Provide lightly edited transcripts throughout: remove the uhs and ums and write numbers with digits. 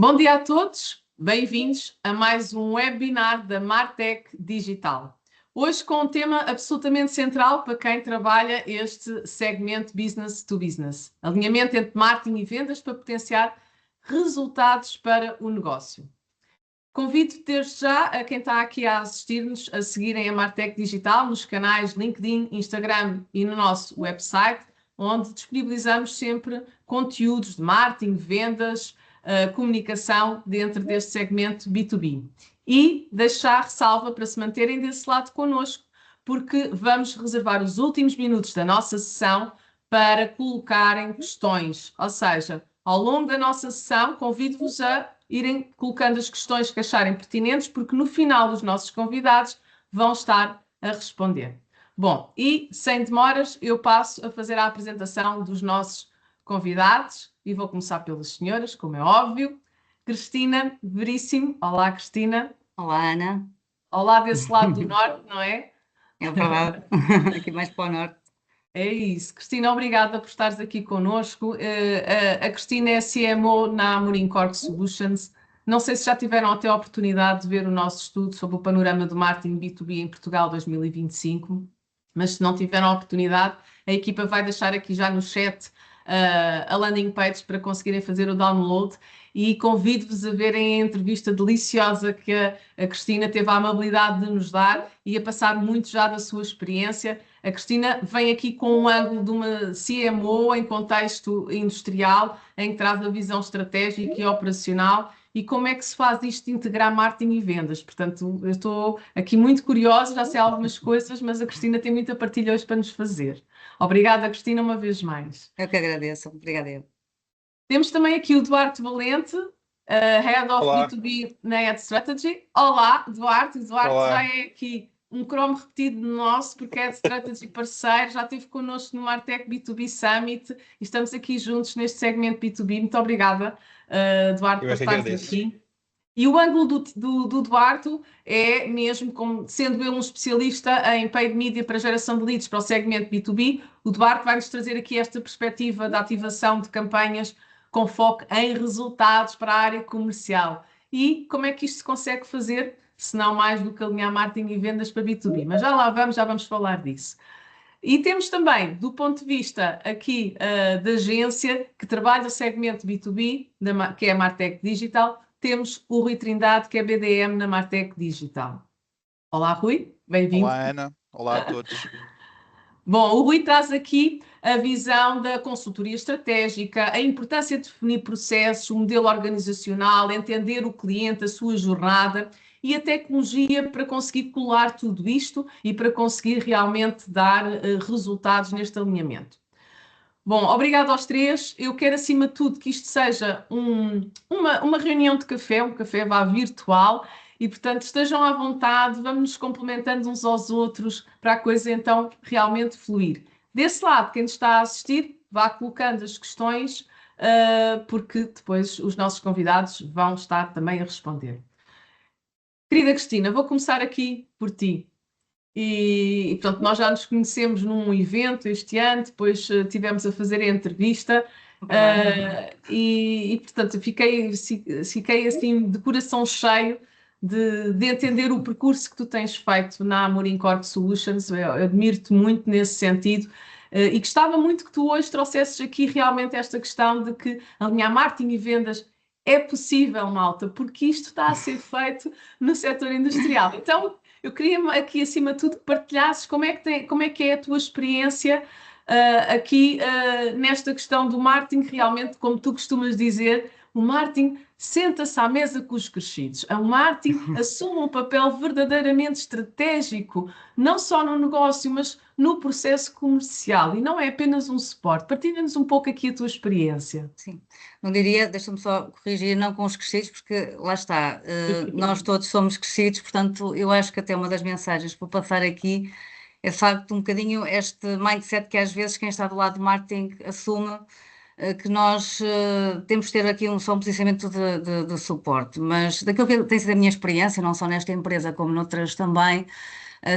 Bom dia a todos, bem-vindos a mais um webinar da Martech Digital. Hoje com um tema absolutamente central para quem trabalha este segmento business to business. Alinhamento entre marketing e vendas para potenciar resultados para o negócio. Convido desde já a quem está aqui a assistir-nos a seguirem a Martech Digital nos canais LinkedIn, Instagram e no nosso website, onde disponibilizamos sempre conteúdos de marketing, vendas, comunicação dentro deste segmento B2B. E deixar ressalva para se manterem desse lado connosco, porque vamos reservar os últimos minutos da nossa sessão para colocarem questões. Ou seja, ao longo da nossa sessão, convido-vos a irem colocando as questões que acharem pertinentes, porque no final os nossos convidados vão estar a responder. Bom, e sem demoras, eu passo a fazer a apresentação dos nossos convidados e vou começar pelas senhoras, como é óbvio. Cristina Veríssimo. Olá, Cristina. Olá, Ana. Olá desse lado do norte, não é? É verdade, aqui mais para o norte. É isso. Cristina, obrigada por estares aqui connosco. A Cristina é CMO na Amorim Corp Solutions. Não sei se já tiveram até a oportunidade de ver o nosso estudo sobre o panorama do marketing B2B em Portugal 2025, mas se não tiveram a oportunidade, a equipa vai deixar aqui já no chat a landing page para conseguirem fazer o download e convido-vos a verem a entrevista deliciosa que a Cristina teve a amabilidade de nos dar e a passar muito já da sua experiência. A Cristina vem aqui com um ângulo de uma CMO em contexto industrial, em que traz a visão estratégica e operacional e como é que se faz isto de integrar marketing e vendas. Portanto, eu estou aqui muito curiosa, já sei algumas coisas, mas a Cristina tem muita partilha hoje para nos fazer. Obrigada, Cristina, uma vez mais. Eu que agradeço, obrigada eu. Temos também aqui o Duarte Valente, Head of Olá. B2B na Ad Strategy. Olá, Duarte. O Duarte Olá. já é aqui um cromo repetido nosso, porque é Ad Strategy parceiro, já esteve connosco no Martech B2B Summit e estamos aqui juntos neste segmento B2B. Muito obrigada, Duarte, por estares aqui. E o ângulo do Duarte é mesmo, como sendo ele um especialista em paid media para geração de leads para o segmento B2B, o Duarte vai-nos trazer aqui esta perspectiva da ativação de campanhas com foco em resultados para a área comercial. E como é que isto se consegue fazer, se não mais do que alinhar marketing e vendas para B2B. Mas já vamos falar disso. E temos também, do ponto de vista aqui da agência que trabalha o segmento B2B, que é a Martech Digital, temos o Rui Trindade, que é BDM na Martech Digital. Olá, Rui, bem-vindo. Olá, Ana. Olá a todos. Bom, o Rui traz aqui a visão da consultoria estratégica, a importância de definir processos, o modelo organizacional, entender o cliente, a sua jornada e a tecnologia para conseguir colar tudo isto e para conseguir realmente dar resultados neste alinhamento. Bom, obrigado aos três. Eu quero, acima de tudo, que isto seja uma reunião de café, um café vá virtual, e, portanto, estejam à vontade, vamos nos complementando uns aos outros para a coisa, então, realmente fluir. Desse lado, quem nos está a assistir, vá colocando as questões, porque depois os nossos convidados vão estar também a responder. Querida Cristina, vou começar aqui por ti. E portanto, nós já nos conhecemos num evento este ano, depois tivemos a fazer a entrevista portanto, fiquei assim de coração cheio de entender o percurso que tu tens feito na Amorim Corp Solutions. Eu admiro-te muito nesse sentido e gostava muito que tu hoje trouxesses aqui realmente esta questão de que alinhar marketing e vendas é possível, malta, porque isto está a ser feito no setor industrial. Então, eu queria aqui, acima de tudo, que partilhasses como é que é a tua experiência aqui nesta questão do marketing. Realmente, como tu costumas dizer, o marketing senta-se à mesa com os crescidos. O marketing assume um papel verdadeiramente estratégico, não só no negócio, mas no processo comercial. E não é apenas um suporte. Partilha-nos um pouco aqui a tua experiência. Sim, não diria, deixa-me só corrigir, não com os crescidos, porque lá está, nós todos somos crescidos, portanto, eu acho que até uma das mensagens para passar aqui é de facto um bocadinho este mindset que às vezes quem está do lado do marketing assume, que nós temos de ter aqui só um posicionamento de suporte, mas daquilo que tem sido a minha experiência, não só nesta empresa como noutras também,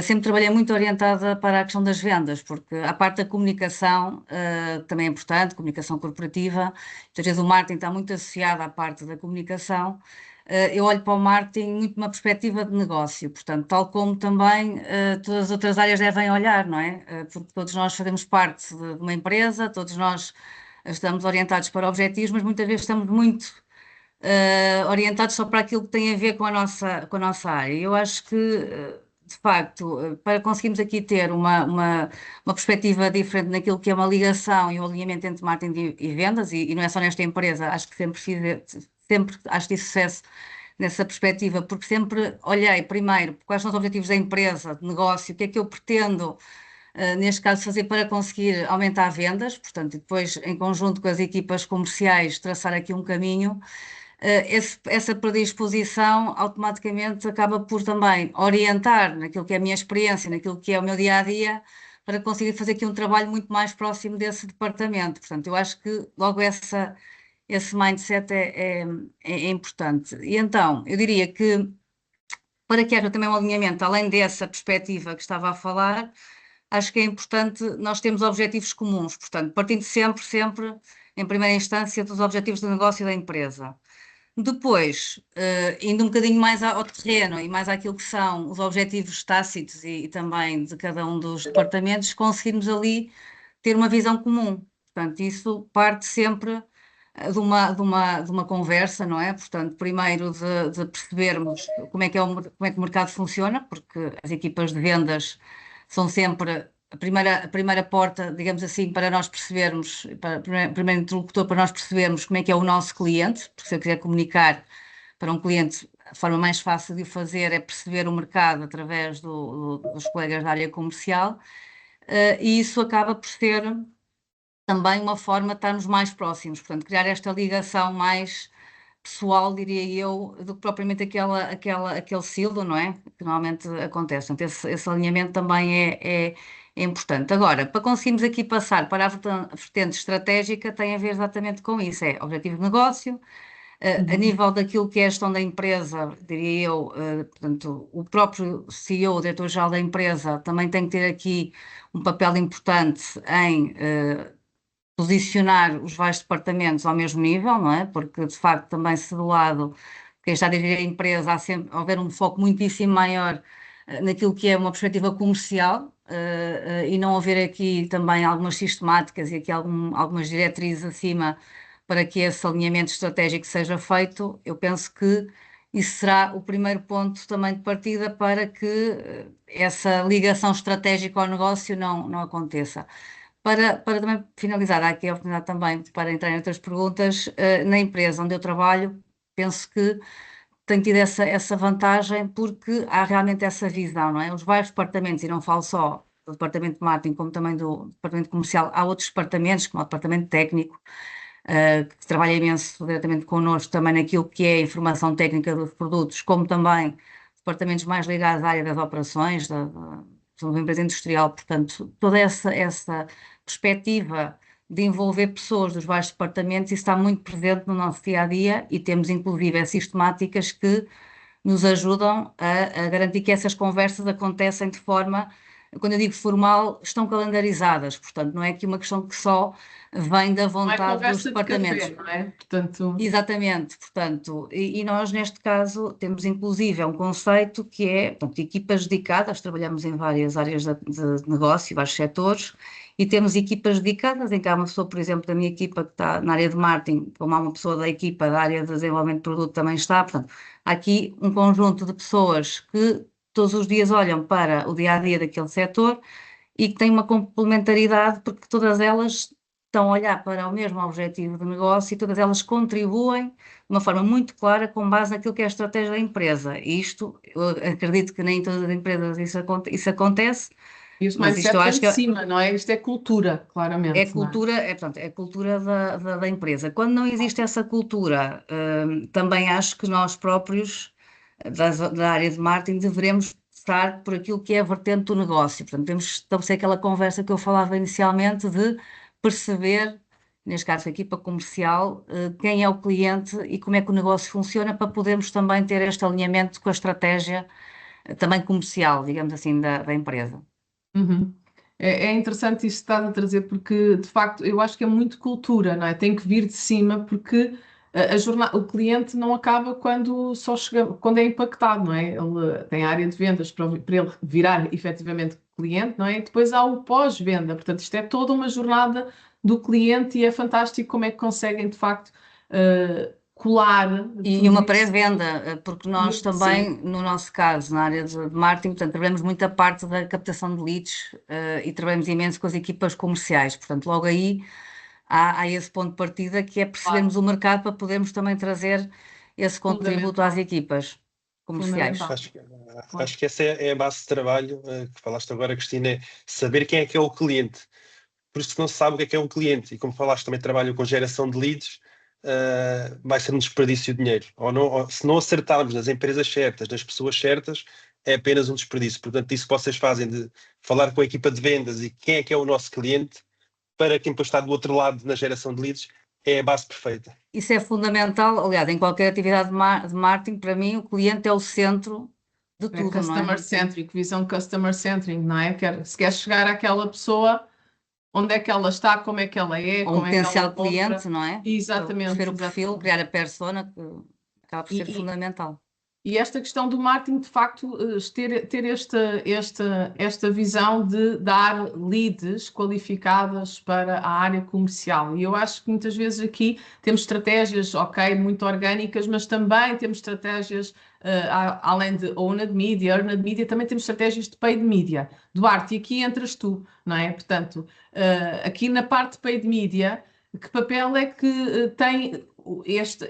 sempre trabalhei muito orientada para a questão das vendas, porque a parte da comunicação também é importante, comunicação corporativa, muitas vezes o marketing está muito associado à parte da comunicação. Eu olho para o marketing muito numa perspectiva de negócio, portanto, tal como também todas as outras áreas devem olhar, não é? Porque todos nós fazemos parte de uma empresa, todos nós estamos orientados para objetivos, mas muitas vezes estamos muito orientados só para aquilo que tem a ver com a nossa área. Eu acho que, de facto, para conseguirmos aqui ter uma perspectiva diferente naquilo que é uma ligação e um alinhamento entre marketing e vendas, e não é só nesta empresa, acho que sempre acho que tive sucesso nessa perspectiva, porque sempre olhei primeiro quais são os objetivos da empresa, de negócio, o que é que eu pretendo, neste caso, fazer para conseguir aumentar vendas, portanto, e depois, em conjunto com as equipas comerciais, traçar aqui um caminho. Essa predisposição automaticamente acaba por também orientar naquilo que é a minha experiência, naquilo que é o meu dia a dia, para conseguir fazer aqui um trabalho muito mais próximo desse departamento. Portanto, eu acho que logo esse mindset é importante. E então, eu diria que para que haja também um alinhamento, além dessa perspectiva que estava a falar, acho que é importante nós termos objetivos comuns, portanto, partindo sempre, em primeira instância, dos objetivos de negócio da empresa. Depois, indo um bocadinho mais ao terreno e mais àquilo que são os objetivos tácitos e também de cada um dos departamentos, conseguirmos ali ter uma visão comum. Portanto, isso parte sempre de uma conversa, não é? Portanto, primeiro de percebermos como é que o mercado funciona, porque as equipas de vendas são sempre a primeira porta, digamos assim, para nós percebermos, o primeiro interlocutor para nós percebermos como é que é o nosso cliente, porque se eu quiser comunicar para um cliente, a forma mais fácil de o fazer é perceber o mercado através dos colegas da área comercial, e isso acaba por ser também uma forma de estarmos mais próximos, portanto, criar esta ligação mais pessoal, diria eu, do que propriamente aquele silo, não é? Que normalmente acontece. Portanto, esse alinhamento também é importante. Agora, para conseguirmos aqui passar para a vertente estratégica, tem a ver exatamente com isso: é objetivo de negócio. A nível daquilo que é a gestão da empresa, diria eu, portanto, o próprio CEO, o diretor-geral da empresa, também tem que ter aqui um papel importante em posicionar os vários departamentos ao mesmo nível, não é? Porque, de facto, também se do lado quem está a dirigir a empresa houver um foco muitíssimo maior naquilo que é uma perspectiva comercial, e não haver aqui também algumas sistemáticas e aqui algumas diretrizes acima para que esse alinhamento estratégico seja feito, eu penso que isso será o primeiro ponto também de partida para que essa ligação estratégica ao negócio não aconteça. Para também finalizar, há aqui a oportunidade também para entrar em outras perguntas. Na empresa onde eu trabalho, penso que tenho tido essa vantagem porque há realmente essa visão, não é? Os vários departamentos, e não falo só do departamento de marketing, como também do departamento comercial, há outros departamentos, como o departamento técnico, que trabalha imenso diretamente connosco também naquilo que é a informação técnica dos produtos, como também departamentos mais ligados à área das operações, somos uma empresa industrial, portanto, toda essa perspectiva de envolver pessoas dos vários departamentos, isso está muito presente no nosso dia a dia e temos inclusive sistemáticas que nos ajudam a garantir que essas conversas acontecem de forma, quando eu digo formal, estão calendarizadas, portanto, não é aqui uma questão que só vem da Não é vontade dos conversa de departamentos. café, não é? Portanto, Exatamente, portanto, e nós neste caso temos inclusive um conceito que é, portanto, equipas dedicadas, trabalhamos em várias áreas de negócio, vários setores, e temos equipas dedicadas, em que há uma pessoa, por exemplo, da minha equipa que está na área de marketing, como há uma pessoa da equipa da área de desenvolvimento de produto que também está, portanto, há aqui um conjunto de pessoas que todos os dias olham para o dia-a-dia daquele setor e que têm uma complementaridade, porque todas elas estão a olhar para o mesmo objetivo de negócio e todas elas contribuem de uma forma muito clara com base naquilo que é a estratégia da empresa. E isto, eu acredito que nem em todas as empresas isso acontece, e o mas isto eu mindset vem acho de que cima, não é? Isto é cultura, é claramente, não é? cultura, portanto, é cultura da empresa. Quando não existe essa cultura, também acho que nós próprios, da área de marketing, devemos estar por aquilo que é a vertente do negócio. Portanto, temos que estabelecer aquela conversa que eu falava inicialmente de perceber, neste caso a equipa comercial, quem é o cliente e como é que o negócio funciona para podermos também ter este alinhamento com a estratégia também comercial, digamos assim, da empresa. Uhum. É interessante isto que estás a trazer, porque de facto eu acho que é muito cultura, não é? Tem que vir de cima, porque o cliente não acaba quando só chega, quando é impactado, não é? Ele tem a área de vendas para ele virar efetivamente cliente, não é? E depois há o pós-venda, portanto, isto é toda uma jornada do cliente e é fantástico como é que conseguem de facto colar E tudo uma isso. pré-venda, porque nós Sim, também, no nosso caso, na área de marketing, portanto, trabalhamos muito a parte da captação de leads, e trabalhamos imenso com as equipas comerciais. Portanto, logo aí há esse ponto de partida que é claro, percebermos o mercado para podermos também trazer esse contributo às fundamental, equipas comerciais. fundamental. Acho, Claro. acho que essa é a base de trabalho que falaste agora, Cristina, é saber quem é que é o cliente. Por isso, se não se sabe o que é um cliente, e como falaste, também trabalho com geração de leads, vai ser um desperdício de dinheiro. Ou se não acertarmos nas empresas certas, nas pessoas certas, é apenas um desperdício. Portanto, isso que vocês fazem de falar com a equipa de vendas e quem é o nosso cliente, para quem depois está do outro lado na geração de leads, é a base perfeita. Isso é fundamental, aliás, em qualquer atividade de marketing, para mim, o cliente é o centro de É tudo, não é? customer centric, visão customer centric, não é? Se quer chegar àquela pessoa, onde é que ela está, como é que ela é, Ou um como é que ela potencial cliente, compra. não é? Para perceber Exatamente, o perfil, exatamente. criar a persona, que acaba por ser E, fundamental. E esta questão do marketing, de facto, ter esta visão de dar leads qualificadas para a área comercial. E eu acho que muitas vezes aqui temos estratégias, ok, muito orgânicas, mas também temos estratégias, além de owned media, earned media, também temos estratégias de paid media. Duarte, e aqui entras tu, não é? Portanto, aqui na parte de paid media, que papel é que tem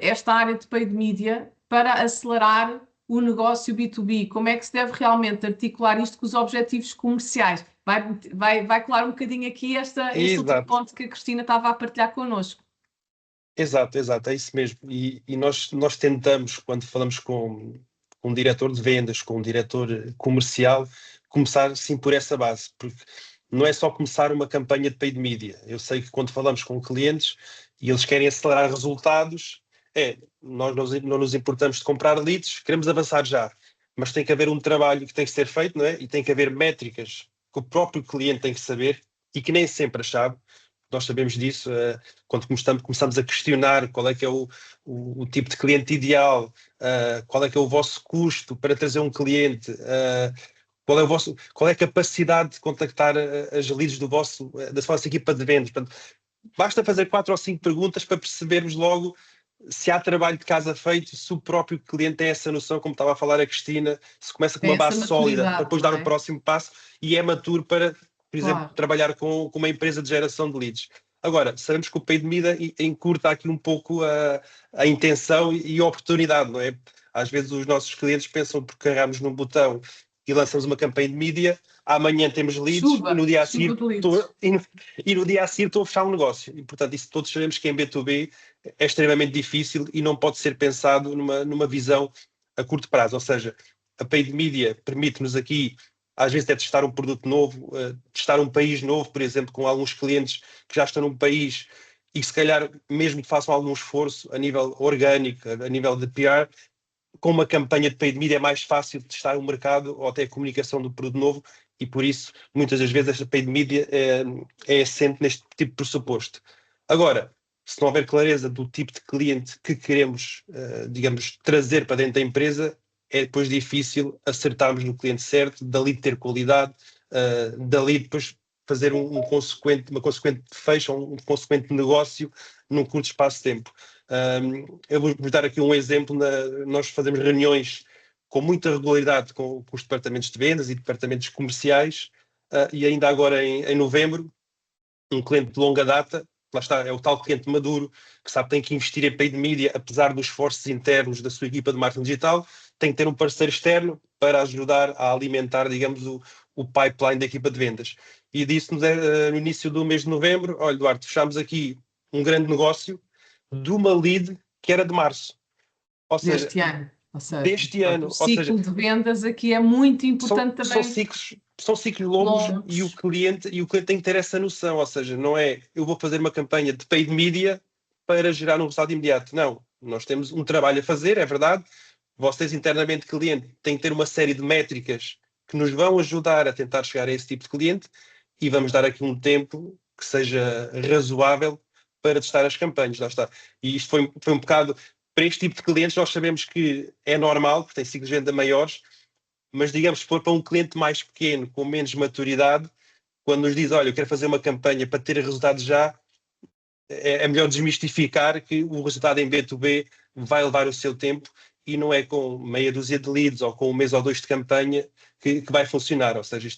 esta área de paid media para acelerar o negócio B2B? Como é que se deve realmente articular isto com os objetivos comerciais? Vai colar um bocadinho aqui este último Exato. ponto que a Cristina estava a partilhar connosco. Exato, exato, é isso mesmo. E nós tentamos, quando falamos com um diretor de vendas, com um diretor comercial, começar sim por essa base, porque não é só começar uma campanha de paid media. Eu sei que quando falamos com clientes e eles querem acelerar resultados, nós não nos importamos de comprar leads, queremos avançar já, mas tem que haver um trabalho que tem que ser feito, não é? E tem que haver métricas que o próprio cliente tem que saber e que nem sempre as sabe. Nós sabemos disso, quando começamos a questionar qual é que é o tipo de cliente ideal, qual é que é o vosso custo para trazer um cliente, qual é a capacidade de contactar as leads da vossa equipa de vendas. Portanto, basta fazer 4 ou 5 perguntas para percebermos logo se há trabalho de casa feito, se o próprio cliente tem essa noção, como estava a falar a Cristina, se começa com Tem uma essa base sólida para maturidade, depois não dar o é? próximo passo e é maturo para, por exemplo, Claro. trabalhar com uma empresa de geração de leads. Agora, sabemos que o paid media encurta aqui um pouco a intenção e a oportunidade, não é? Às vezes os nossos clientes pensam que carregamos num botão e lançamos uma campanha de mídia, amanhã temos leads e Chuva, no dia a chuva seguir de leads. estou a fechar um negócio. E, portanto, isso todos sabemos que em B2B é extremamente difícil e não pode ser pensado numa visão a curto prazo. Ou seja, a paid media permite-nos aqui, às vezes, é testar um produto novo, testar um país novo, por exemplo, com alguns clientes que já estão num país e se calhar mesmo que façam algum esforço a nível orgânico, a nível de PR, com uma campanha de paid media é mais fácil de testar o mercado ou até a comunicação do produto novo e por isso, muitas das vezes, esta paid media é assente neste tipo de pressuposto. Agora, se não houver clareza do tipo de cliente que queremos, digamos, trazer para dentro da empresa, é depois difícil acertarmos no cliente certo, dali ter qualidade, dali depois fazer uma consequente fecho, um consequente negócio num curto espaço de tempo. Eu vou dar aqui um exemplo. Nós fazemos reuniões com muita regularidade com os departamentos de vendas e departamentos comerciais, e ainda agora em novembro, um cliente de longa data, lá está, é o tal cliente maduro, que sabe que tem que investir em paid media, apesar dos esforços internos da sua equipa de marketing digital, tem que ter um parceiro externo para ajudar a alimentar, digamos, o pipeline da equipa de vendas. E disse-nos no início do mês de novembro: olha, Duarte, fechámos aqui um grande negócio de uma lead que era de março. Ou seja, Deste ano. Ou seja, deste pronto, o ano. Ou seja, ciclo de vendas aqui é muito são, importante são também, ciclos, são ciclos longos longos. e o cliente tem que ter essa noção. Ou seja, não é eu vou fazer uma campanha de paid media para gerar um resultado imediato. Não. Nós temos um trabalho a fazer, é verdade, vocês internamente cliente têm que ter uma série de métricas que nos vão ajudar a tentar chegar a esse tipo de cliente e vamos dar aqui um tempo que seja razoável para testar as campanhas, lá está. E isto foi um bocado, para este tipo de clientes nós sabemos que é normal, porque tem ciclos de venda maiores, mas digamos, se for para um cliente mais pequeno, com menos maturidade, quando nos diz, olha, eu quero fazer uma campanha para ter resultados já, é melhor desmistificar que o resultado em B2B vai levar o seu tempo e não é com meia dúzia de leads ou com um mês ou dois de campanha que vai funcionar. Ou seja,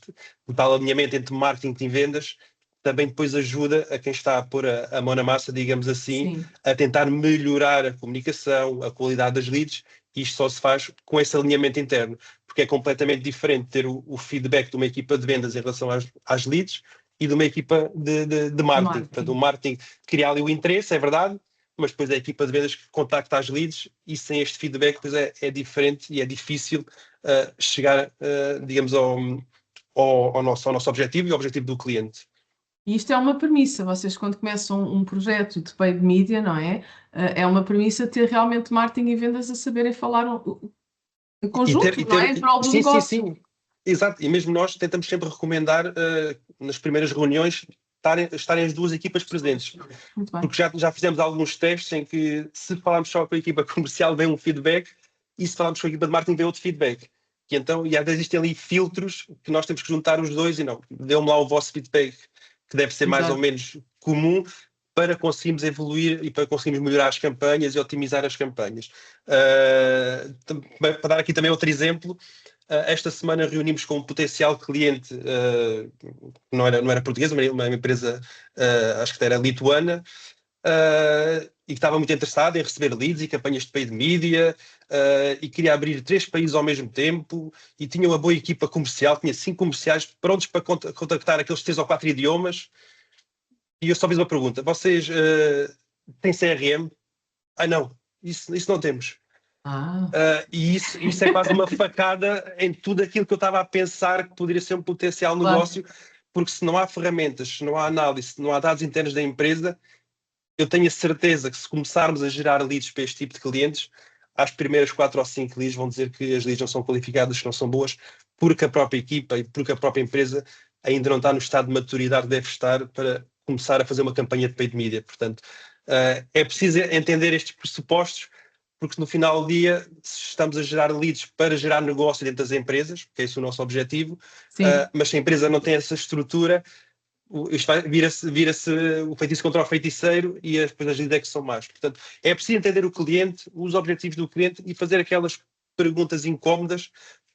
o tal alinhamento entre marketing e vendas também depois ajuda a quem está a pôr a mão na massa, digamos assim, Sim. a tentar melhorar a comunicação, a qualidade das leads. Isto só se faz com esse alinhamento interno, porque é completamente diferente ter o feedback de uma equipa de vendas em relação às leads e de uma equipa de marketing. Portanto, o marketing cria ali o interesse, é verdade, mas depois é a equipa de vendas que contacta as leads e sem este feedback depois é diferente e é difícil chegar, digamos, ao nosso objetivo e ao objetivo do cliente. E isto é uma premissa, vocês quando começam um projeto de paid media, não é? É uma premissa ter realmente marketing e vendas a saberem falar em conjunto, não é? Em prol do sim, negócio. sim, exato. E mesmo nós tentamos sempre recomendar nas primeiras reuniões estarem as duas equipas presentes. Muito bem. Porque já fizemos alguns testes em que se falarmos só com a equipa comercial vem um feedback e se falarmos com a equipa de marketing vem outro feedback. E às vezes existem ali filtros que nós temos que juntar os dois e não, dê-me lá o vosso feedback, que deve ser mais ou menos comum para conseguirmos evoluir e para conseguirmos melhorar as campanhas e otimizar as campanhas. Para dar aqui também outro exemplo, esta semana reunimos com um potencial cliente, não era português, uma empresa, acho que era lituana, e que estava muito interessado em receber leads e campanhas de paid media, e queria abrir 3 países ao mesmo tempo, e tinha uma boa equipa comercial, tinha 5 comerciais prontos para contactar aqueles 3 ou 4 idiomas. E eu só fiz uma pergunta: vocês têm CRM? Não, isso não temos. E isso é quase uma facada em tudo aquilo que eu estava a pensar que poderia ser um potencial negócio, porque se não há ferramentas, se não há análise, se não há dados internos da empresa, eu tenho a certeza que se começarmos a gerar leads para este tipo de clientes, às primeiras 4 ou 5 leads vão dizer que as leads não são qualificadas, que não são boas, porque a própria equipa e porque a própria empresa ainda não está no estado de maturidade que deve estar para começar a fazer uma campanha de paid media. Portanto, é preciso entender estes pressupostos, porque no final do dia, se estamos a gerar leads para gerar negócio dentro das empresas, que é esse o nosso objetivo, mas se a empresa não tem essa estrutura, isto vira-se o feitiço contra o feiticeiro e depois as leads é que são más. Portanto, é preciso entender o cliente, os objetivos do cliente e fazer aquelas perguntas incómodas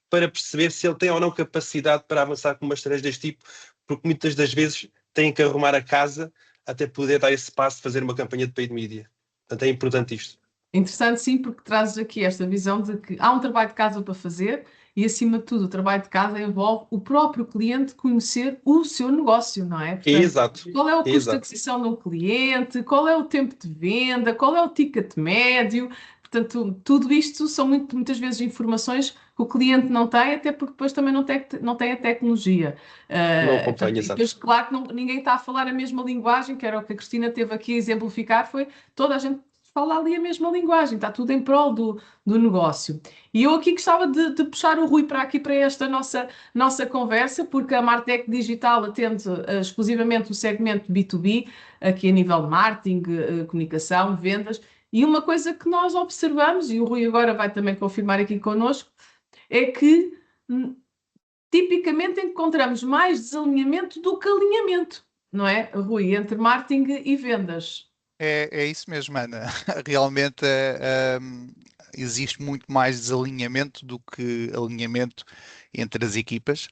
para perceber se ele tem ou não capacidade para avançar com uma estratégia deste tipo, porque muitas das vezes têm que arrumar a casa até poder dar esse passo de fazer uma campanha de paid media. Portanto, é importante isto. Interessante, sim, porque trazes aqui esta visão de que há um trabalho de casa para fazer e, acima de tudo, o trabalho de casa envolve o próprio cliente conhecer o seu negócio, não é? Portanto, exato. Qual é o custo de aquisição de um cliente, qual é o tempo de venda, qual é o ticket médio. Portanto, tudo isto são muitas vezes informações que o cliente não tem, até porque depois também não tem a tecnologia. Não acompanha, exato. Depois, claro que ninguém está a falar a mesma linguagem, que era o que a Cristina teve aqui a exemplificar, foi toda a gente fala ali a mesma linguagem, está tudo em prol do negócio. E eu aqui gostava de puxar o Rui para aqui, para esta nossa conversa, porque a Martech Digital atende exclusivamente o segmento B2B, aqui a nível de marketing, comunicação, vendas, e uma coisa que nós observamos, e o Rui agora vai também confirmar aqui connosco, é que tipicamente encontramos mais desalinhamento do que alinhamento, não é, Rui, entre marketing e vendas. É isso mesmo, Ana. Realmente existe muito mais desalinhamento do que alinhamento entre as equipas,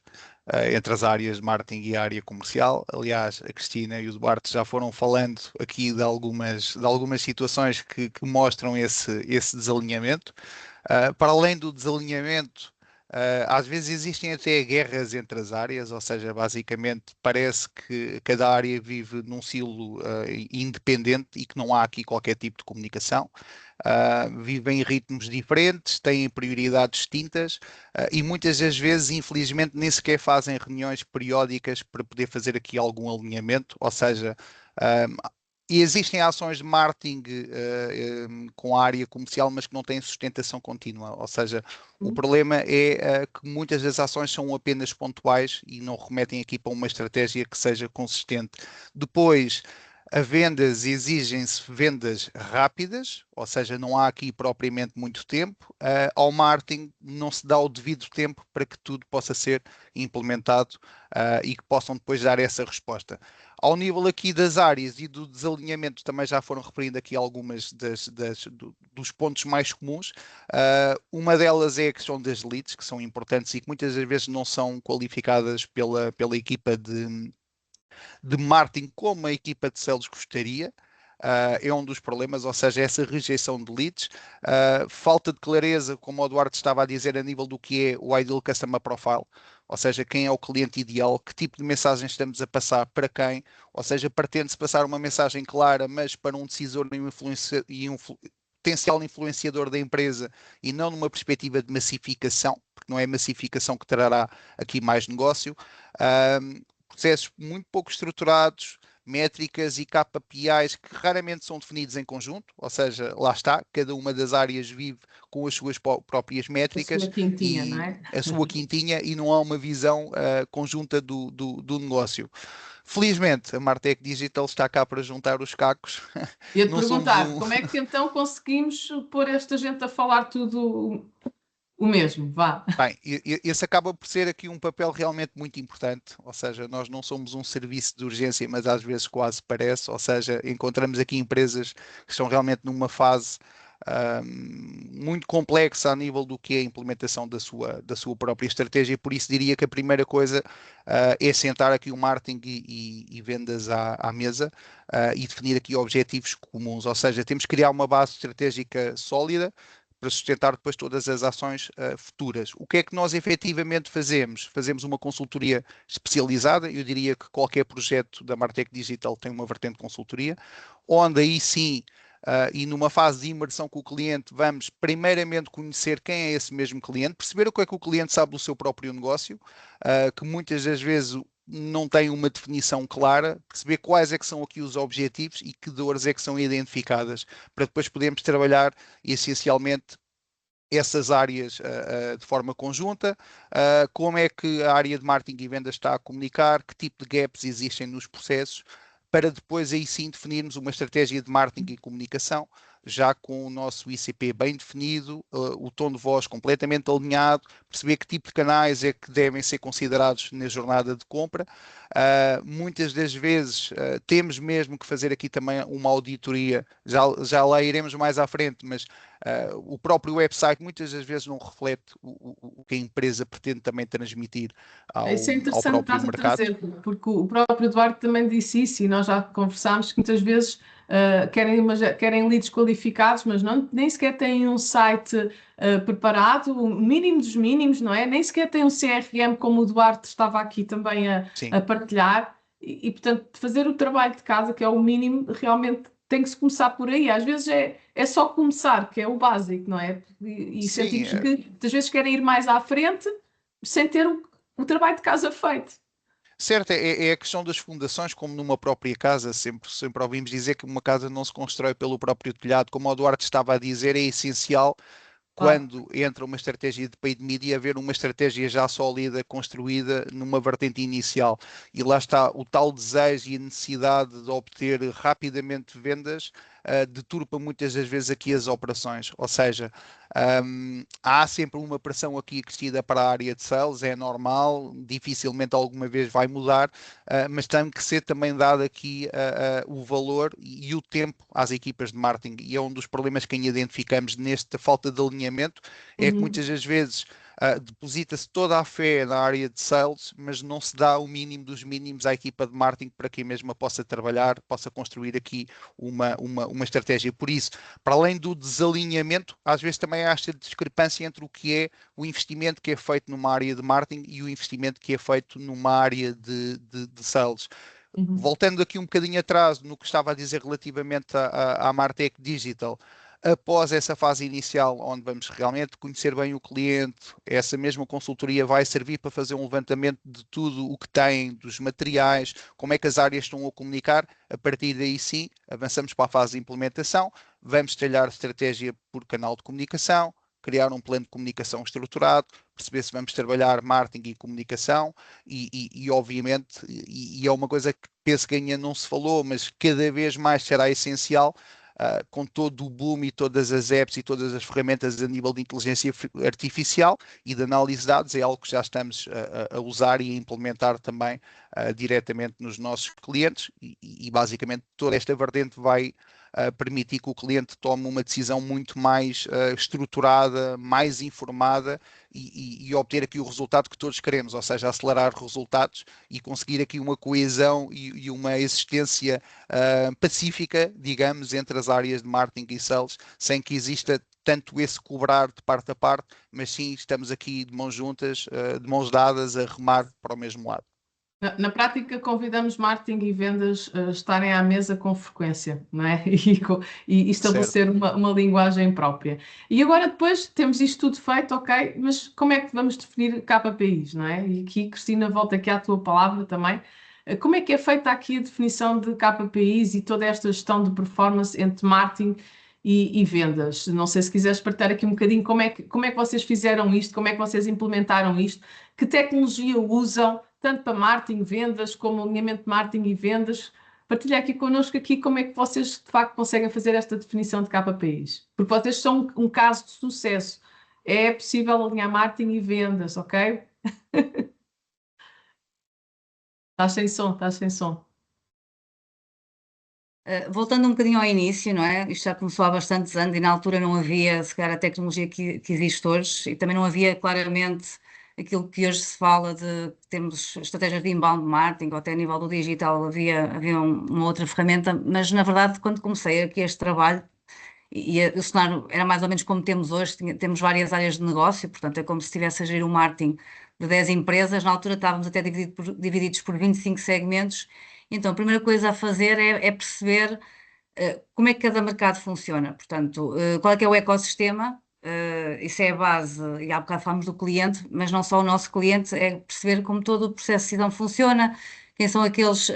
entre as áreas de marketing e a área comercial. Aliás, a Cristina e o Duarte já foram falando aqui de algumas situações que mostram esse desalinhamento. Para além do desalinhamento, às vezes existem até guerras entre as áreas, ou seja, basicamente parece que cada área vive num silo independente e que não há aqui qualquer tipo de comunicação. Vivem em ritmos diferentes, têm prioridades distintas e muitas das vezes, infelizmente, nem sequer fazem reuniões periódicas para poder fazer aqui algum alinhamento, ou seja, E existem ações de marketing com a área comercial, mas que não têm sustentação contínua. Ou seja, o problema é que muitas das ações são apenas pontuais e não remetem aqui para uma estratégia que seja consistente. Depois, a vendas exigem-se vendas rápidas, ou seja, não há aqui propriamente muito tempo. Ao marketing não se dá o devido tempo para que tudo possa ser implementado e que possam depois dar essa resposta. Ao nível aqui das áreas e do desalinhamento, também já foram referindo aqui algumas dos pontos mais comuns. Uma delas é a questão das leads, que são importantes e que muitas das vezes não são qualificadas pela equipa de marketing como a equipa de sales gostaria. É um dos problemas, ou seja, essa rejeição de leads, falta de clareza, como o Eduardo estava a dizer, a nível do que é o Ideal Customer Profile, ou seja, quem é o cliente ideal, que tipo de mensagem estamos a passar para quem, ou seja, pretende-se passar uma mensagem clara, mas para um decisor e um potencial influenciador da empresa e não numa perspectiva de massificação, porque não é massificação que trará aqui mais negócio. Processos muito pouco estruturados, métricas e KPIs que raramente são definidos em conjunto, ou seja, lá está, cada uma das áreas vive com as suas próprias métricas, a sua quintinha, não é? a sua quintinha, e não há uma visão conjunta do negócio. Felizmente, a Martech Digital está cá para juntar os cacos. Ia-te perguntar, como é que então conseguimos pôr esta gente a falar tudo o mesmo? Vá. Bem, esse acaba por ser aqui um papel realmente muito importante, ou seja, nós não somos um serviço de urgência, mas às vezes quase parece, ou seja, encontramos aqui empresas que estão realmente numa fase muito complexa a nível do que é a implementação da sua própria estratégia, e por isso diria que a primeira coisa é sentar aqui o marketing e vendas à mesa e definir aqui objetivos comuns, ou seja, temos que criar uma base estratégica sólida para sustentar depois todas as ações futuras. O que é que nós efetivamente fazemos? Fazemos uma consultoria especializada, eu diria que qualquer projeto da Martech Digital tem uma vertente de consultoria, onde aí sim, e numa fase de imersão com o cliente, vamos primeiramente conhecer quem é esse mesmo cliente, perceber o que é que o cliente sabe do seu próprio negócio, que muitas das vezes não tem uma definição clara, perceber quais é que são aqui os objetivos e que dores é que são identificadas, para depois podermos trabalhar essencialmente essas áreas de forma conjunta, como é que a área de marketing e vendas está a comunicar, que tipo de gaps existem nos processos, para depois aí sim definirmos uma estratégia de marketing e comunicação, já com o nosso ICP bem definido, o tom de voz completamente alinhado, perceber que tipo de canais é que devem ser considerados na jornada de compra. Muitas das vezes temos mesmo que fazer aqui também uma auditoria, já lá iremos mais à frente, mas o próprio website muitas das vezes não reflete o que a empresa pretende também transmitir Isso é ao interessante próprio estás a mercado. trazer, porque o próprio Eduardo também disse isso e nós já conversámos que muitas vezes querem leads qualificados, mas nem sequer têm um site preparado, o mínimo dos mínimos, não é? Nem sequer têm um CRM, como o Eduardo estava aqui também Sim. a partilhar, portanto, fazer o trabalho de casa, que é o mínimo, realmente tem que se começar por aí. Às vezes é só começar, que é o básico, não é? E Sim, sentimos que muitas vezes querem ir mais à frente sem ter o trabalho de casa feito. certo, é a questão das fundações, como numa própria casa, sempre ouvimos dizer que uma casa não se constrói pelo próprio telhado, como o Duarte estava a dizer, é essencial Claro. quando entra uma estratégia de paid media, haver uma estratégia já sólida, construída numa vertente inicial. E lá está o tal desejo e a necessidade de obter rapidamente vendas, deturpa muitas das vezes aqui as operações. Ou seja, há sempre uma pressão aqui acrescida para a área de sales, é normal, dificilmente alguma vez vai mudar, mas tem que ser também dado aqui o valor e o tempo às equipas de marketing. E é um dos problemas que identificamos nesta falta de alinhamento, é que muitas das vezes deposita-se toda a fé na área de sales, mas não se dá o mínimo dos mínimos à equipa de marketing para que a mesma possa trabalhar, possa construir aqui uma estratégia. Por isso, para além do desalinhamento, às vezes também há esta discrepância entre o que é o investimento que é feito numa área de marketing e o investimento que é feito numa área de sales. Voltando aqui um bocadinho atrás no que estava a dizer relativamente à Martech Digital, Após essa fase inicial, onde vamos realmente conhecer bem o cliente, essa mesma consultoria vai servir para fazer um levantamento de tudo o que tem, dos materiais, como é que as áreas estão a comunicar. A partir daí sim, avançamos para a fase de implementação, vamos detalhar estratégia por canal de comunicação, criar um plano de comunicação estruturado, perceber se vamos trabalhar marketing e comunicação e obviamente, e é uma coisa que penso que ainda não se falou, mas cada vez mais será essencial, com todo o boom e todas as apps e todas as ferramentas a nível de inteligência artificial e de análise de dados, é algo que já estamos a usar e a implementar também diretamente nos nossos clientes e basicamente toda esta vertente vai permitir que o cliente tome uma decisão muito mais estruturada, mais informada e obter aqui o resultado que todos queremos, ou seja, acelerar resultados e conseguir aqui uma coesão e uma existência pacífica, digamos, entre as áreas de marketing e sales, sem que exista tanto esse cobrar de parte a parte, mas sim estamos aqui de mãos juntas, de mãos dadas, a remar para o mesmo lado. Na prática, convidamos marketing e vendas a estarem à mesa com frequência, não é? E estabelecer uma linguagem própria. E agora, depois, temos isto tudo feito, ok, mas como é que vamos definir KPIs, não é? E aqui, Cristina, volta aqui à tua palavra também. Como é que é feita aqui a definição de KPIs e toda esta gestão de performance entre marketing e vendas? Não sei se quiseres partilhar aqui um bocadinho como é que vocês fizeram isto, como é que vocês implementaram isto, que tecnologia usam, tanto para marketing, vendas, como alinhamento de marketing e vendas. Partilha aqui connosco aqui como é que vocês, de facto, conseguem fazer esta definição de KPIs. Porque vocês são um caso de sucesso. É possível alinhar marketing e vendas, ok? Estás sem som, estás sem som. Voltando um bocadinho ao início, não é? Isto já começou há bastantes anos e na altura não havia, se calhar, a tecnologia que existe hoje e também não havia claramente aquilo que hoje se fala de termos estratégias de inbound marketing ou até a nível do digital havia uma outra ferramenta, mas na verdade quando comecei aqui este trabalho e o cenário era mais ou menos como temos hoje, temos várias áreas de negócio, portanto é como se estivesse a gerir um marketing de 10 empresas, na altura estávamos até divididos por 25 segmentos, então a primeira coisa a fazer é perceber como é que cada mercado funciona, portanto, qual é que é o ecossistema, isso é a base, e há bocado falamos do cliente, mas não só o nosso cliente, é perceber como todo o processo de decisão funciona, quem são aqueles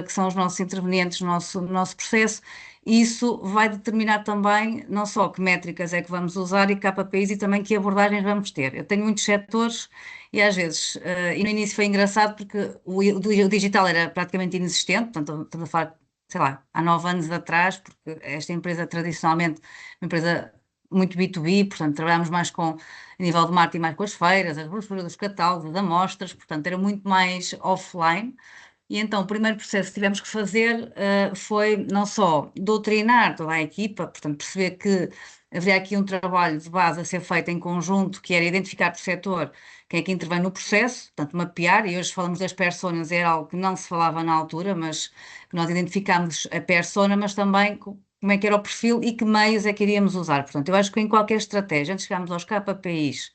que são os nossos intervenientes no nosso processo, e isso vai determinar também não só que métricas é que vamos usar e que KPIs e também que abordagens vamos ter. Eu tenho muitos setores e às vezes, e no início foi engraçado porque o digital era praticamente inexistente, portanto estamos a falar, sei lá, há 9 anos atrás, porque esta empresa tradicionalmente, uma empresa muito B2B, portanto trabalhamos mais a nível de marketing, mais com as feiras, as brochuras dos catálogos, as amostras, portanto era muito mais offline. E então o primeiro processo que tivemos que fazer foi não só doutrinar toda a equipa, portanto perceber que haveria aqui um trabalho de base a ser feito em conjunto, que era identificar por setor quem é que intervém no processo, portanto mapear, e hoje falamos das personas, era algo que não se falava na altura, mas que nós identificámos a persona, mas também como é que era o perfil e que meios é que iríamos usar. Portanto, eu acho que em qualquer estratégia, antes de chegarmos aos KPIs,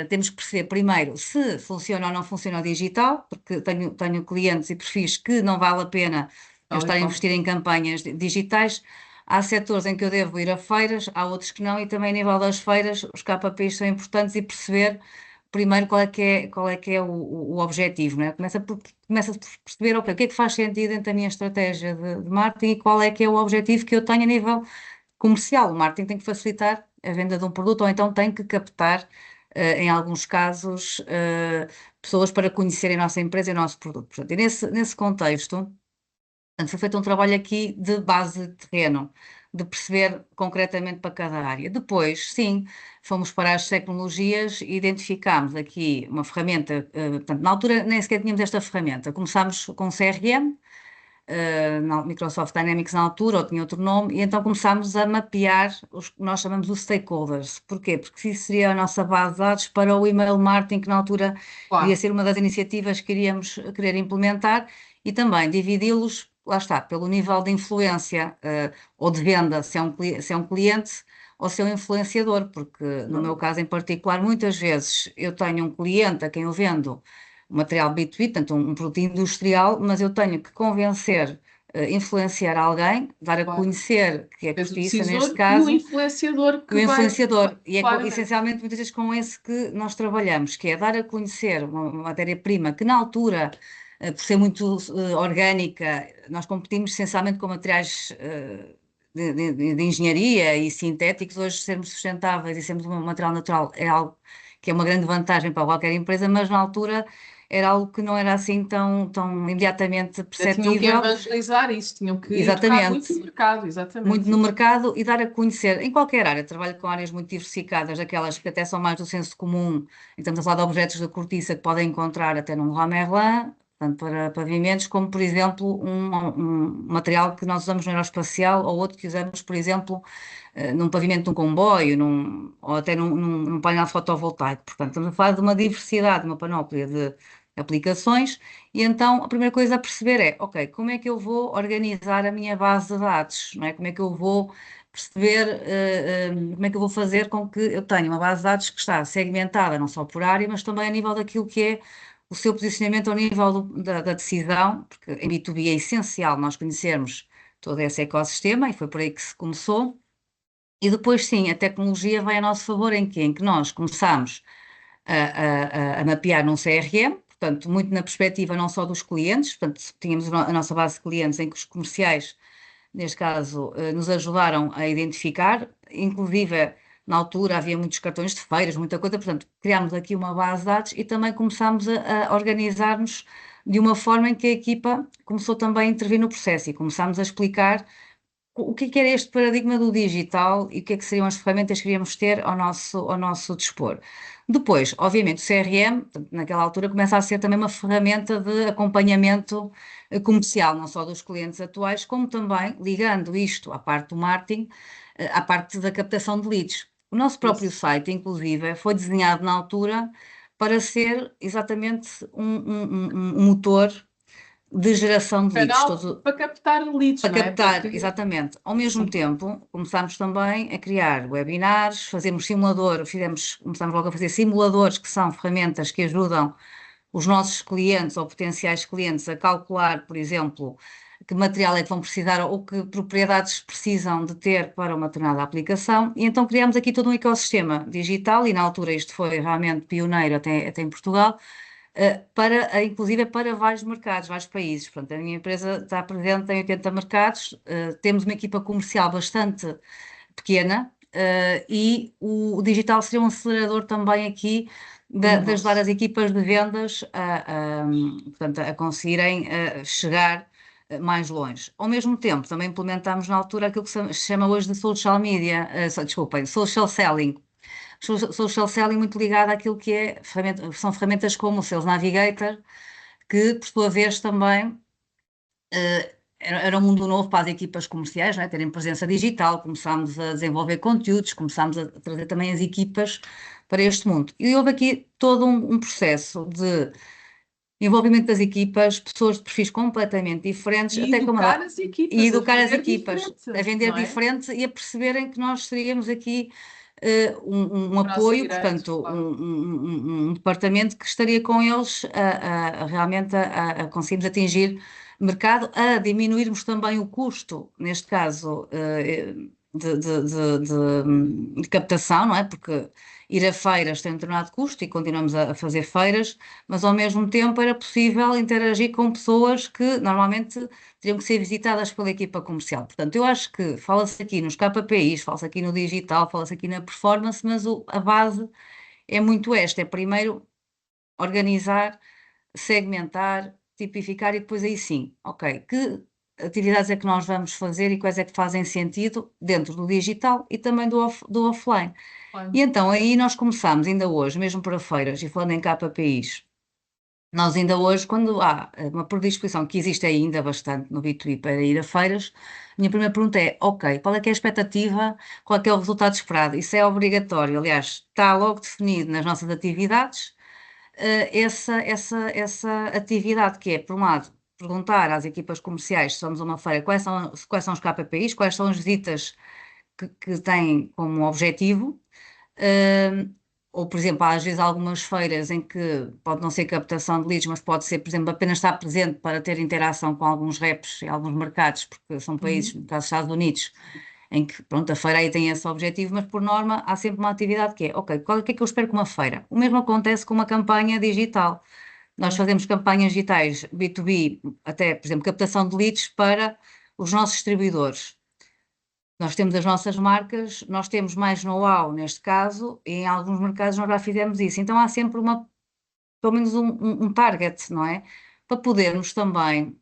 temos que perceber primeiro se funciona ou não funciona o digital, porque tenho clientes e perfis que não vale a pena eu estar a investir em campanhas digitais. Há setores em que eu devo ir a feiras, há outros que não, e também a nível das feiras os KPIs são importantes e perceber primeiro qual é que é o objetivo, né? Começa por perceber, ok, o que é que faz sentido dentro da minha estratégia de marketing e qual é que é o objetivo que eu tenho a nível comercial. O marketing tem que facilitar a venda de um produto ou então tem que captar, em alguns casos, pessoas para conhecerem a nossa empresa e o nosso produto. Portanto, e nesse contexto, portanto, foi feito um trabalho aqui de base de terreno, de perceber concretamente para cada área. Depois, sim, fomos para as tecnologias e identificámos aqui uma ferramenta, portanto, na altura nem sequer tínhamos esta ferramenta. Começámos com CRM, Microsoft Dynamics na altura, ou tinha outro nome, e então começámos a mapear os que nós chamamos os stakeholders. Porquê? Porque isso seria a nossa base de dados para o email marketing, que na altura iria ser uma das iniciativas que iríamos querer implementar, e também dividi-los, lá está, pelo nível de influência ou de venda, se é um cliente ou se é um influenciador, porque no meu caso em particular, muitas vezes eu tenho um cliente a quem eu vendo material B2B, portanto um produto industrial, mas eu tenho que convencer influenciar alguém, dar a Claro. conhecer que é Tens o cortiça decisor neste e caso, o influenciador que o influenciador, vai... e é Claramente. essencialmente muitas vezes com esse que nós trabalhamos, que é dar a conhecer uma matéria-prima que na altura, por ser muito orgânica, nós competimos essencialmente com materiais de engenharia e sintéticos. Hoje sermos sustentáveis e sermos um material natural é algo que é uma grande vantagem para qualquer empresa, mas na altura era algo que não era assim tão imediatamente Tinham que perceptível. evangelizar isso, tinham que educar Exatamente. muito no mercado, exatamente. Muito no mercado e dar a conhecer em qualquer área. Trabalho com áreas muito diversificadas, aquelas que até são mais do senso comum, e estamos a falar de objetos de cortiça que podem encontrar até num Leroy Merlin, tanto para pavimentos, como, por exemplo, um material que nós usamos no aeroespacial ou outro que usamos, por exemplo, num pavimento de um comboio, ou até num painel fotovoltaico. Portanto, estamos a falar de uma diversidade, uma panóplia de aplicações, e então a primeira coisa a perceber é, ok, como é que eu vou organizar a minha base de dados, não é? Como é que eu vou perceber, como é que eu vou fazer com que eu tenha uma base de dados que está segmentada, não só por área, mas também a nível daquilo que é o seu posicionamento ao nível da decisão, porque em B2B é essencial nós conhecermos todo esse ecossistema, e foi por aí que se começou. E depois, sim, a tecnologia vai a nosso favor em que nós começamos a mapear num CRM, portanto, muito na perspectiva não só dos clientes, portanto, tínhamos a nossa base de clientes em que os comerciais, neste caso, nos ajudaram a identificar, inclusive na altura havia muitos cartões de feiras, muita coisa, portanto, criámos aqui uma base de dados e também começámos a organizar-nos de uma forma em que a equipa começou também a intervir no processo e começámos a explicar o que era este paradigma do digital e o que é que seriam as ferramentas que queríamos ter ao nosso dispor. Depois, obviamente, o CRM, naquela altura, começa a ser também uma ferramenta de acompanhamento comercial, não só dos clientes atuais, como também ligando isto à parte do marketing, à parte da captação de leads. O nosso próprio site, inclusive, foi desenhado na altura para ser exatamente um motor de geração de leads. Canal para captar leads, Para não é? captar, Porque... exatamente. Ao mesmo tempo, começámos também a criar webinars, fazemos começámos logo a fazer simuladores, que são ferramentas que ajudam os nossos clientes ou potenciais clientes a calcular, por exemplo, que material é que vão precisar ou que propriedades precisam de ter para uma determinada aplicação. E então criámos aqui todo um ecossistema digital, e na altura isto foi realmente pioneiro até em Portugal, inclusive para vários mercados, vários países. Portanto, a minha empresa está presente em 80 mercados, temos uma equipa comercial bastante pequena, e o digital seria um acelerador também aqui de ajudar as equipas de vendas portanto, a conseguirem chegar mais longe. Ao mesmo tempo, também implementámos na altura aquilo que se chama hoje de social media, desculpem, social selling. Social selling muito ligado àquilo que são ferramentas como o Sales Navigator, que por sua vez também era um mundo novo para as equipas comerciais, não é? Terem presença digital, começámos a desenvolver conteúdos, começámos a trazer também as equipas para este mundo. E houve aqui todo um processo de envolvimento das equipas, pessoas de perfis completamente diferentes, e educar as equipas, e educar as equipas a vender não é? diferente e a perceberem que nós seríamos aqui um apoio, portanto, um departamento que estaria com eles realmente a conseguirmos atingir mercado, a diminuirmos também o custo, neste caso, de captação, não é? Porque ir a feiras tem um determinado custo e continuamos a fazer feiras, mas ao mesmo tempo era possível interagir com pessoas que normalmente teriam que ser visitadas pela equipa comercial. Portanto, eu acho que fala-se aqui nos KPIs, fala-se aqui no digital, fala-se aqui na performance, mas a base é muito esta: é primeiro organizar, segmentar, tipificar e depois aí sim, ok, que atividades é que nós vamos fazer e quais é que fazem sentido dentro do digital e também do offline. E então aí nós começamos ainda hoje, mesmo para feiras, e falando em KPIs, nós ainda hoje, quando há uma predisposição que existe ainda bastante no B2B para ir a feiras, a minha primeira pergunta é, ok, qual é que é a expectativa, qual é que é o resultado esperado? Isso é obrigatório, aliás, está logo definido nas nossas atividades, essa atividade que é, por um lado, perguntar às equipas comerciais se somos uma feira quais são os KPIs, quais são as visitas que têm como objetivo, ou, por exemplo, há às vezes algumas feiras em que pode não ser captação de leads, mas pode ser, por exemplo, apenas estar presente para ter interação com alguns reps em alguns mercados, porque são países, no caso dos Estados Unidos, em que, pronto, a feira aí tem esse objetivo, mas por norma há sempre uma atividade que é, ok, o que é que eu espero com uma feira? O mesmo acontece com uma campanha digital. Nós fazemos campanhas digitais B2B, até, por exemplo, captação de leads para os nossos distribuidores. Nós temos as nossas marcas, nós temos mais know-how neste caso, e em alguns mercados nós já fizemos isso. Então há sempre pelo menos um target, não é? Para podermos também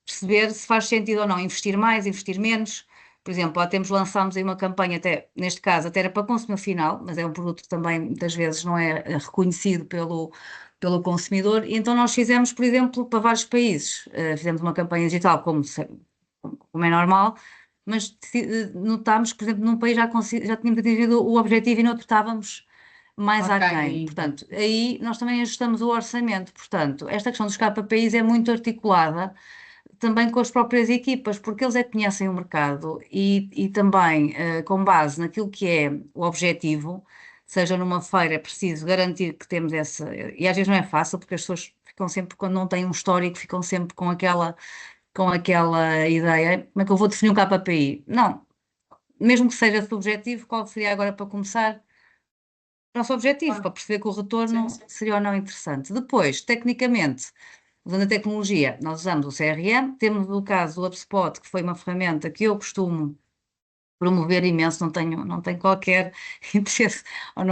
perceber se faz sentido ou não investir mais, investir menos. Por exemplo, lançámos aí uma campanha, até, neste caso, até era para consumidor final, mas é um produto que também muitas vezes não é reconhecido pelo consumidor, e então nós fizemos, por exemplo, para vários países, fizemos uma campanha digital como é normal, mas notámos que, por exemplo, num país já tínhamos atingido o objetivo e no outro estávamos mais aquém. Portanto, aí nós também ajustamos o orçamento. Portanto, esta questão dos KPIs é muito articulada também com as próprias equipas, porque eles é que conhecem o mercado e também, com base naquilo que é o objetivo, seja numa feira, é preciso garantir que temos essa. E às vezes não é fácil, porque as pessoas ficam sempre, quando não têm um histórico, ficam sempre com aquela ideia, como é que eu vou definir um KPI? Não, mesmo que seja subjetivo, qual seria agora para começar? Nosso objetivo, para perceber que o retorno seria ou não interessante. Depois, tecnicamente, usando a tecnologia, nós usamos o CRM, temos o caso do HubSpot, que foi uma ferramenta que eu costumo promover imenso, não tenho qualquer interesse, ou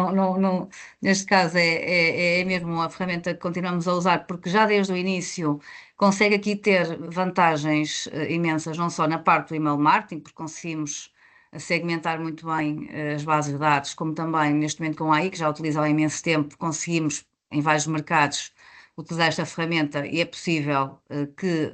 neste caso é mesmo a ferramenta que continuamos a usar, porque já desde o início consegue aqui ter vantagens imensas, não só na parte do email marketing, porque conseguimos segmentar muito bem as bases de dados, como também neste momento com a AI, que já utilizo há imenso tempo, conseguimos em vários mercados utilizar esta ferramenta e é possível que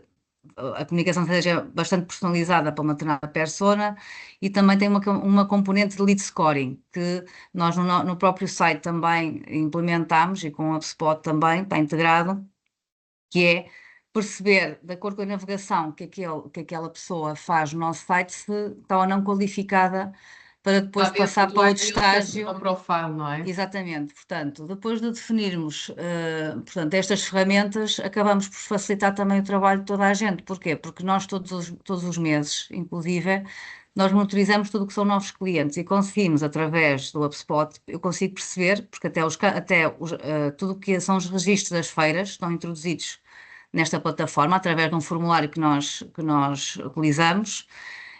a comunicação seja bastante personalizada para uma determinada persona, e também tem uma componente de lead scoring, que nós no próprio site também implementamos, e com o HubSpot também está integrado, que é perceber, de acordo com a navegação que aquela pessoa faz no nosso site, se está ou não qualificada para depois passar para outro estágio. Profile, não é? Exatamente, portanto, depois de definirmos portanto, estas ferramentas, acabamos por facilitar também o trabalho de toda a gente. Porquê? Porque nós todos os meses, inclusive, nós monitorizamos tudo o que são novos clientes e conseguimos, através do HubSpot, eu consigo perceber, porque tudo o que são os registros das feiras estão introduzidos nesta plataforma, através de um formulário que nós utilizamos.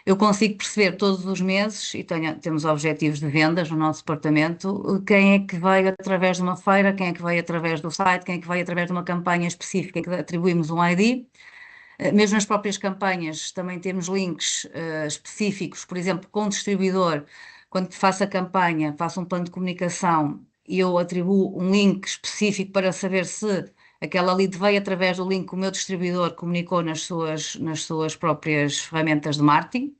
Eu consigo perceber todos os meses, e temos objetivos de vendas no nosso departamento, quem é que veio através de uma feira, quem é que veio através do site, quem é que veio através de uma campanha específica em que atribuímos um ID. Mesmo nas próprias campanhas também temos links específicos, por exemplo, com o distribuidor, quando faço a campanha, faço um plano de comunicação e eu atribuo um link específico para saber se aquela lead veio através do link que o meu distribuidor comunicou nas suas próprias ferramentas de marketing.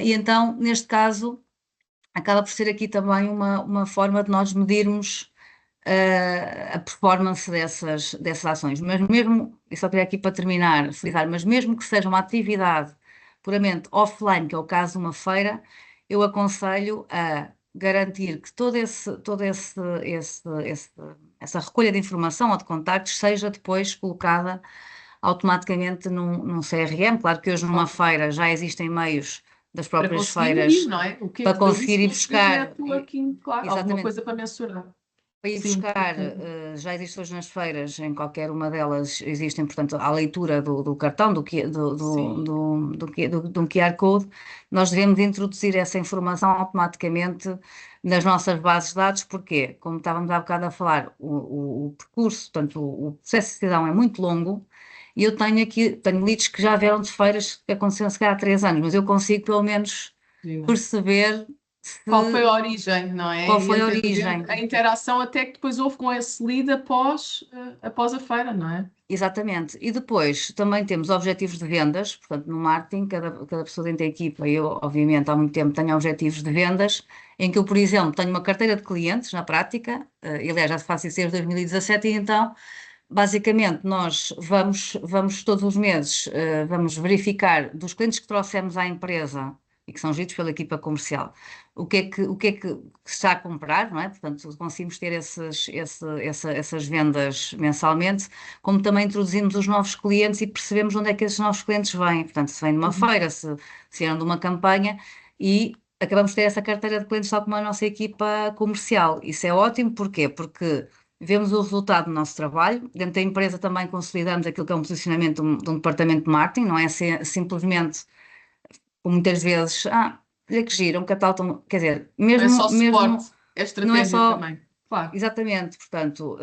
E então, neste caso, acaba por ser aqui também uma forma de nós medirmos a performance dessas ações. Mas mesmo, e só queria aqui para terminar, frisar, mas mesmo que seja uma atividade puramente offline, que é o caso de uma feira, eu aconselho a garantir que toda essa recolha de informação ou de contactos seja depois colocada automaticamente num CRM. Claro que hoje numa feira já existem meios das próprias feiras não é? para conseguir ir buscar. Claro, alguma coisa para mensurar. Para ir buscar, já existe hoje nas feiras, em qualquer uma delas existem, portanto, a leitura do cartão, do QR Code. Nós devemos introduzir essa informação automaticamente nas nossas bases de dados. Porquê? Como estávamos há bocado a falar, o percurso, portanto, o processo de decisão é muito longo, e eu tenho leads que já vieram de feiras que aconteceram se calhar há 3 anos, mas eu consigo pelo menos perceber qual foi a origem, não é? Qual foi a origem? A interação até que depois houve com esse lead após a feira, não é? Exatamente. E depois também temos objetivos de vendas, portanto, no marketing, cada pessoa dentro da equipa, eu, obviamente, há muito tempo tenho objetivos de vendas, em que eu, por exemplo, tenho uma carteira de clientes na prática, e aliás, já faço isso desde 2017, e então, basicamente, nós vamos todos os meses, vamos verificar dos clientes que trouxemos à empresa e que são geridos pela equipa comercial. O que é que se está a comprar, não é? Portanto, conseguimos ter essas vendas mensalmente, como também introduzimos os novos clientes e percebemos onde é que esses novos clientes vêm. Portanto, se vêm de uma feira, se vieram de uma campanha, e acabamos de ter essa carteira de clientes só com a nossa equipa comercial. Isso é ótimo, porquê? Porque vemos o resultado do nosso trabalho. Dentro da empresa também consolidamos aquilo que é um posicionamento de um departamento de marketing, não é simplesmente, como muitas vezes, olha que giro, um catálogo, quer dizer, Não é só mesmo suporte, é não é estratégia só, também. Claro. exatamente, portanto,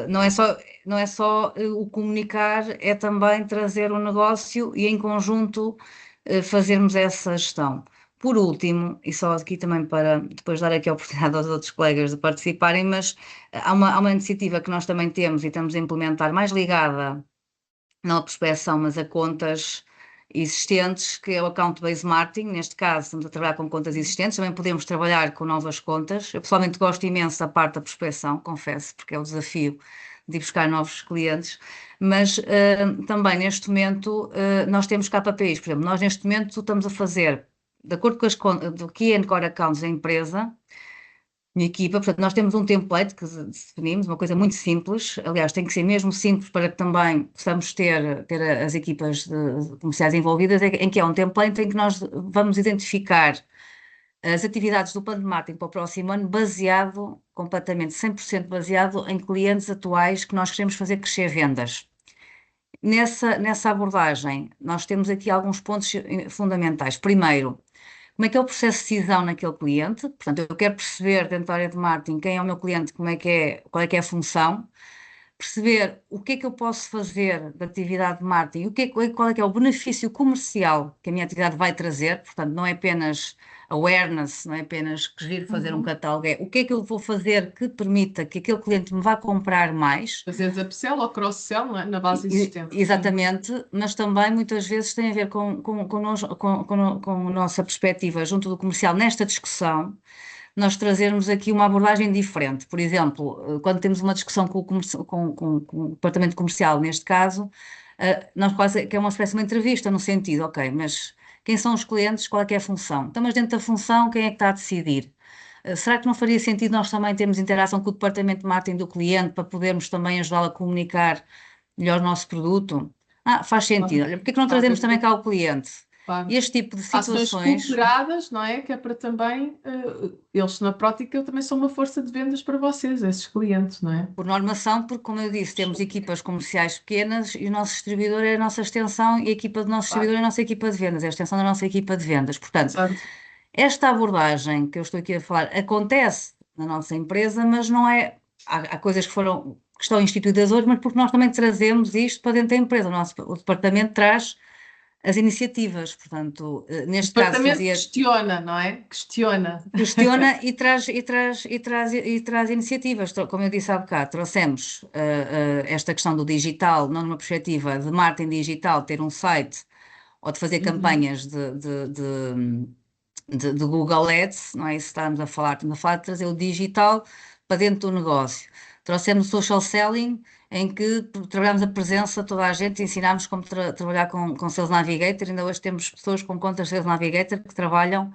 não é só o comunicar, é também trazer o negócio e em conjunto fazermos essa gestão. Por último, e só aqui também para depois dar aqui a oportunidade aos outros colegas de participarem, mas há uma iniciativa que nós também temos e estamos a implementar mais ligada, não a prospecção, mas a contas existentes, que é o Account-Based Marketing. Neste caso, estamos a trabalhar com contas existentes, também podemos trabalhar com novas contas. Eu pessoalmente gosto imenso da parte da prospecção, confesso, porque é o desafio de ir buscar novos clientes, mas também neste momento nós temos KPIs. Por exemplo, nós neste momento estamos a fazer, de acordo com as contas do Key and Core Accounts da empresa, minha equipa, portanto, nós temos um template que definimos, uma coisa muito simples, aliás, tem que ser mesmo simples para que também possamos ter as equipas comerciais envolvidas, em que é um template em que nós vamos identificar as atividades do plano de marketing para o próximo ano baseado, completamente 100% baseado em clientes atuais que nós queremos fazer crescer vendas. Nessa abordagem, nós temos aqui alguns pontos fundamentais. Primeiro, como é que é o processo de decisão naquele cliente? Portanto, eu quero perceber dentro da área de marketing quem é o meu cliente, qual é que é a função, perceber o que é que eu posso fazer da atividade de marketing, qual é que é o benefício comercial que a minha atividade vai trazer, portanto, não é apenas awareness, não é apenas querer fazer um catálogo, é o que é que eu vou fazer que permita que aquele cliente me vá comprar mais. Fazeres upsell ou cross-sell, não é? Na base existente. Exatamente, mas também muitas vezes tem a ver com a nossa perspectiva junto do comercial nesta discussão, nós trazermos aqui uma abordagem diferente. Por exemplo, quando temos uma discussão com o departamento comercial, neste caso, nós quase que é uma espécie de uma entrevista, no sentido, ok, mas quem são os clientes, qual é que é a função? Então, mas dentro da função, quem é que está a decidir? Será que não faria sentido nós também termos interação com o departamento de marketing do cliente para podermos também ajudá-lo a comunicar melhor o nosso produto? Faz sentido. Olha, porque é que não trazemos também cá o cliente? Claro. Este tipo de Ações situações. cooperadas, não é? Que é para também, eles na prática também são uma força de vendas para vocês, esses clientes, não é? Por normação, porque, como eu disse, temos equipas comerciais pequenas e o nosso distribuidor é a nossa extensão e a equipa do nosso distribuidor é a nossa equipa de vendas, é a extensão da nossa equipa de vendas. Portanto, Certo. esta abordagem que eu estou aqui a falar acontece na nossa empresa, mas não é. Há coisas que estão instituídas hoje, mas porque nós também trazemos isto para dentro da empresa. O departamento traz as iniciativas, portanto, neste caso Departamento questiona, não é? Questiona e traz iniciativas. Como eu disse há bocado, trouxemos esta questão do digital, não numa perspectiva de marketing digital, ter um site ou de fazer campanhas de Google Ads, não é isso que estamos a falar de trazer o digital para dentro do negócio. Trouxemos o social selling, em que trabalhamos a presença, toda a gente, ensinámos como trabalhar com Sales Navigator. Ainda hoje temos pessoas com contas Sales Navigator que trabalham,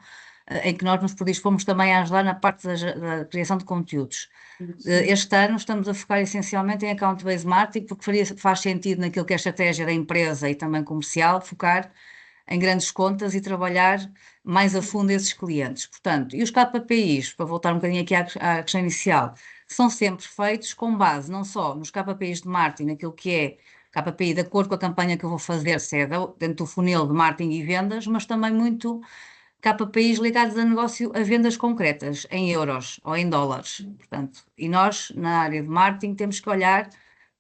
em que nós nos predispomos também a ajudar na parte da criação de conteúdos. Este ano estamos a focar essencialmente em Account-Based Marketing, porque faz sentido naquilo que é a estratégia da empresa e também comercial, focar em grandes contas e trabalhar mais a fundo esses clientes. Portanto, e os KPIs, para voltar um bocadinho aqui à questão inicial, são sempre feitos com base não só nos KPIs de marketing, naquilo que é KPI de acordo com a campanha que eu vou fazer, se é dentro do funil de marketing e vendas, mas também muito KPIs ligados a negócio, a vendas concretas, em euros ou em dólares. Portanto, e nós, na área de marketing, temos que olhar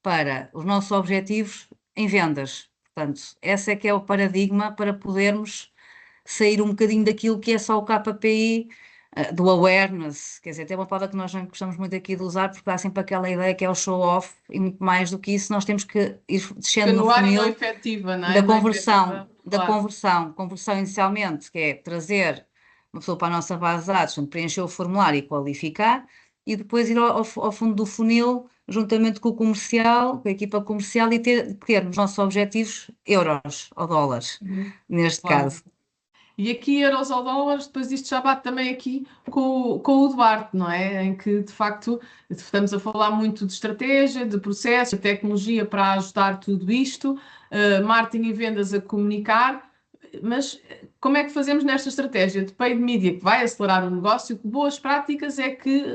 para os nossos objetivos em vendas. Portanto, esse é que é o paradigma para podermos sair um bocadinho daquilo que é só o KPI, do awareness, quer dizer, tem uma palavra que nós não gostamos muito aqui de usar porque dá sempre aquela ideia que é o show-off e muito mais do que isso, nós temos que ir descendo no funil efetiva, não é? da conversão inicialmente, que é trazer uma pessoa para a nossa base de dados, preencher o formulário e qualificar, e depois ir ao fundo do funil, juntamente com o comercial, com a equipa comercial, e ter os nossos objetivos euros ou dólares, neste caso. E aqui, euros ou dólares, depois isto já bate também aqui com o Duarte, não é? Em que, de facto, estamos a falar muito de estratégia, de processo, de tecnologia para ajudar tudo isto, marketing e vendas a comunicar, mas como é que fazemos nesta estratégia de paid media que vai acelerar o negócio? Que boas práticas é que,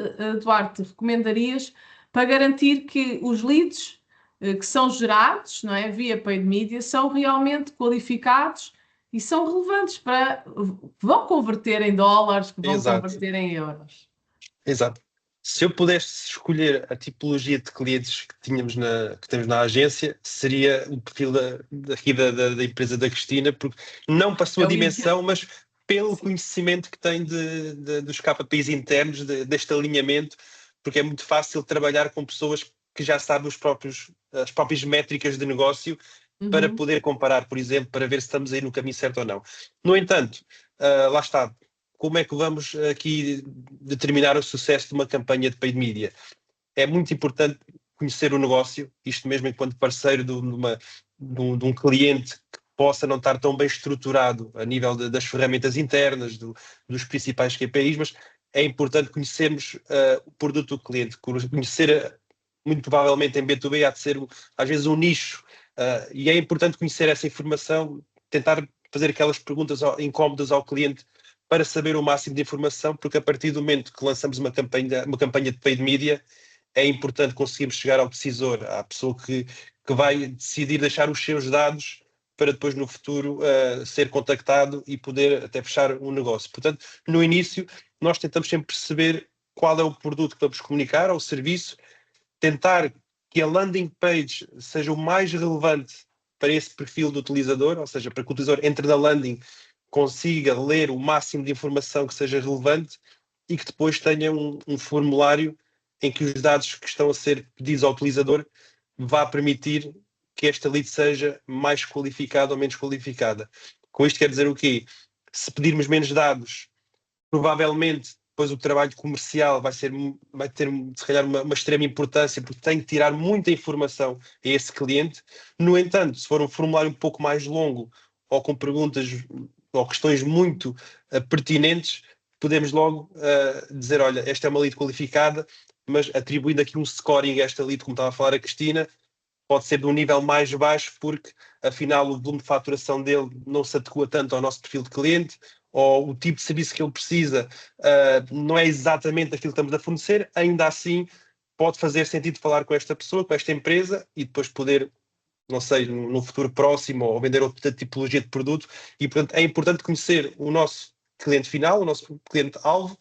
Duarte, recomendarias para garantir que os leads que são gerados, não é, via paid media, são realmente qualificados e são relevantes para que vão converter em dólares, que vão Exato, converter em euros. exato. Se eu pudesse escolher a tipologia de clientes que que temos na agência, seria o perfil da empresa da Cristina, porque não para a sua É o dimensão, ideal. mas pelo Sim. conhecimento que tem dos KPIs internos, deste alinhamento, porque é muito fácil trabalhar com pessoas que já sabem as próprias métricas de negócio para Uhum. poder comparar, por exemplo, para ver se estamos aí no caminho certo ou não. No entanto, lá está. Como é que vamos aqui determinar o sucesso de uma campanha de paid media? É muito importante conhecer o negócio, isto mesmo enquanto parceiro de um cliente que possa não estar tão bem estruturado a nível das ferramentas internas, dos principais KPIs, mas é importante conhecermos o produto do cliente, conhecer, muito provavelmente em B2B há de ser às vezes um nicho, e é importante conhecer essa informação, tentar fazer aquelas perguntas incómodas ao cliente para saber o máximo de informação, porque a partir do momento que lançamos uma campanha de paid media, é importante conseguirmos chegar ao decisor, à pessoa que vai decidir deixar os seus dados para depois no futuro ser contactado e poder até fechar um negócio. Portanto, no início, nós tentamos sempre perceber qual é o produto que vamos comunicar, ou o serviço, tentar que a landing page seja o mais relevante para esse perfil do utilizador, ou seja, para que o utilizador entre na landing, consiga ler o máximo de informação que seja relevante e que depois tenha um formulário em que os dados que estão a ser pedidos ao utilizador vá permitir que esta lead seja mais qualificada ou menos qualificada. Com isto quer dizer o quê? Se pedirmos menos dados, provavelmente depois o trabalho comercial vai ter se calhar uma extrema importância, porque tem que tirar muita informação a esse cliente. No entanto, se for um formulário um pouco mais longo ou com perguntas ou questões muito pertinentes, podemos logo dizer, olha, esta é uma lead qualificada, mas atribuindo aqui um scoring a esta lead, como estava a falar a Cristina, pode ser de um nível mais baixo, porque afinal o volume de faturação dele não se adequa tanto ao nosso perfil de cliente, ou o tipo de serviço que ele precisa não é exatamente aquilo que estamos a fornecer. Ainda assim pode fazer sentido falar com esta pessoa, com esta empresa, e depois poder, não sei, no futuro próximo, ou vender outra tipologia de produto. E portanto é importante conhecer o nosso cliente final, o nosso cliente-alvo,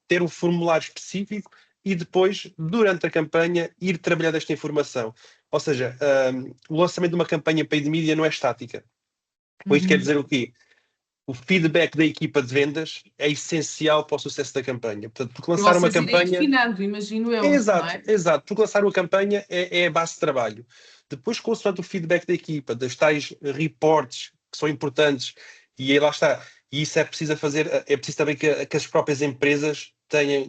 ter um formulário específico e depois, durante a campanha, ir trabalhar esta informação. Ou seja, o lançamento de uma campanha paid media não é estática. Com isto quer dizer o quê? O feedback da equipa de vendas é essencial para o sucesso da campanha. Portanto, porque Para lançar uma vocês irem campanha... refinando, imagino eu, não Exato, é? exato. Porque lançar uma campanha é a base de trabalho. Depois, consoante o feedback da equipa, das tais reports que são importantes, e aí lá está. E isso é preciso fazer, é preciso também que as próprias empresas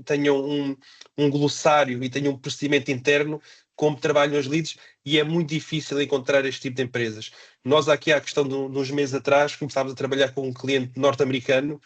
tenham um glossário e tenham um procedimento interno como trabalham as leads, e é muito difícil encontrar este tipo de empresas. Nós aqui, há questão de uns meses atrás, começámos a trabalhar com um cliente norte-americano,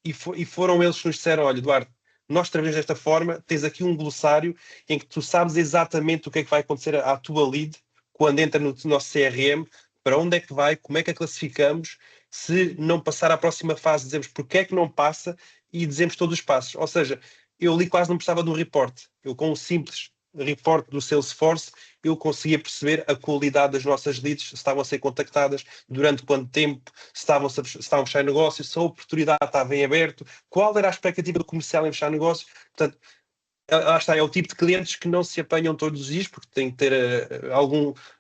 e foram eles que nos disseram, olha, Eduardo, nós trabalhamos desta forma, tens aqui um glossário em que tu sabes exatamente o que é que vai acontecer à tua lead quando entra no nosso CRM, para onde é que vai, como é que a classificamos, se não passar à próxima fase, dizemos porque é que não passa e dizemos todos os passos. Ou seja, eu ali quase não precisava de um report. Eu, com um simples report do Salesforce, eu conseguia perceber a qualidade das nossas leads, se estavam a ser contactadas, durante quanto tempo, se estavam a fechar negócio, se a oportunidade estava em aberto, qual era a expectativa do comercial em fechar negócio. Portanto, lá está, é o tipo de clientes que não se apanham todos os dias, porque tem que ter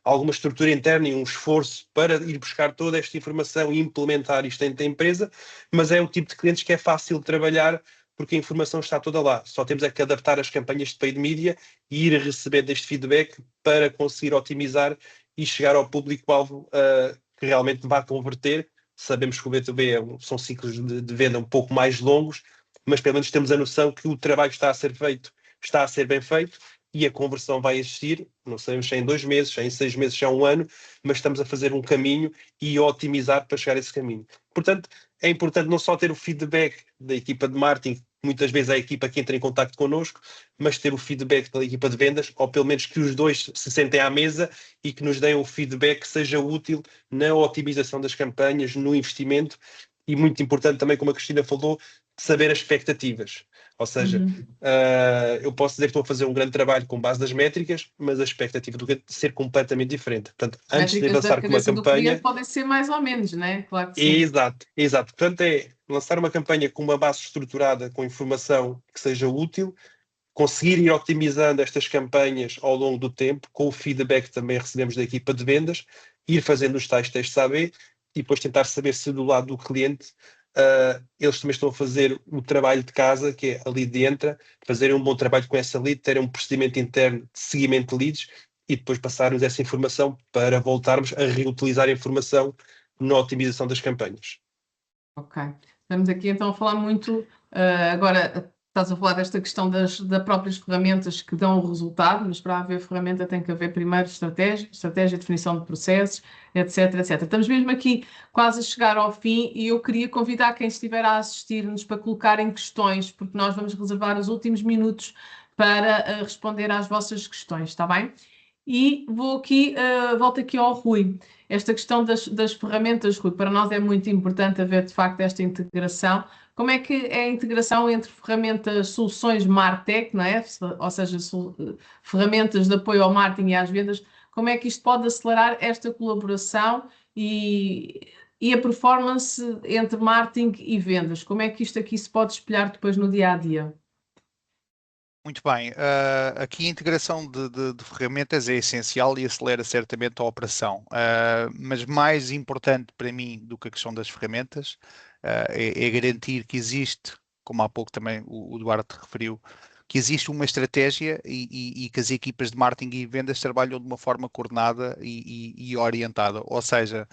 alguma estrutura interna e um esforço para ir buscar toda esta informação e implementar isto dentro da empresa, mas é o tipo de clientes que é fácil de trabalhar, porque a informação está toda lá. Só temos é que adaptar as campanhas de paid media e ir recebendo este feedback para conseguir otimizar e chegar ao público-alvo que realmente vai converter. Sabemos que o B2B são ciclos de venda um pouco mais longos, mas pelo menos temos a noção que o trabalho está a ser feito, está a ser bem feito, e a conversão vai existir, não sabemos se é em 2 meses, se é em 6 meses, se é um ano, mas estamos a fazer um caminho e a otimizar para chegar a esse caminho. Portanto, é importante não só ter o feedback da equipa de marketing, muitas vezes é a equipa que entra em contacto connosco, mas ter o feedback da equipa de vendas, ou pelo menos que os dois se sentem à mesa e que nos deem um feedback que seja útil na otimização das campanhas, no investimento, e muito importante também, como a Cristina falou, saber as expectativas. Ou seja, eu posso dizer que estou a fazer um grande trabalho com base nas métricas, mas a expectativa do cliente ser completamente diferente. Portanto, antes de Métricas da lançar com uma cabeça do cliente campanha, podem ser mais ou menos, né? Claro que sim. exato, exato. Portanto, é lançar uma campanha com uma base estruturada, com informação que seja útil, conseguir ir otimizando estas campanhas ao longo do tempo, com o feedback que também recebemos da equipa de vendas, ir fazendo os tais testes AB e depois tentar saber se do lado do cliente eles também estão a fazer o trabalho de casa, que é ali de entra, fazerem um bom trabalho com essa lead, terem um procedimento interno de seguimento de leads e depois passarmos essa informação para voltarmos a reutilizar a informação na otimização das campanhas. Ok. Estamos aqui então a falar muito, agora estás a falar desta questão das próprias ferramentas que dão o resultado, mas para haver ferramenta tem que haver primeiro estratégia, definição de processos, etc, etc. Estamos mesmo aqui quase a chegar ao fim e eu queria convidar quem estiver a assistir-nos para colocarem questões, porque nós vamos reservar os últimos minutos para responder às vossas questões, está bem? E volto aqui ao Rui. Esta questão das ferramentas, Rui, para nós é muito importante haver de facto esta integração. Como é que é a integração entre ferramentas, soluções MarTech, não é? Ou seja, ferramentas de apoio ao marketing e às vendas, como é que isto pode acelerar esta colaboração e a performance entre marketing e vendas? Como é que isto aqui se pode espelhar depois no dia a dia? Muito bem, aqui a integração de ferramentas é essencial e acelera certamente a operação, mas mais importante para mim do que a questão das ferramentas é garantir que existe, como há pouco também o Duarte referiu, que existe uma estratégia e que as equipas de marketing e vendas trabalham de uma forma coordenada e orientada, ou seja,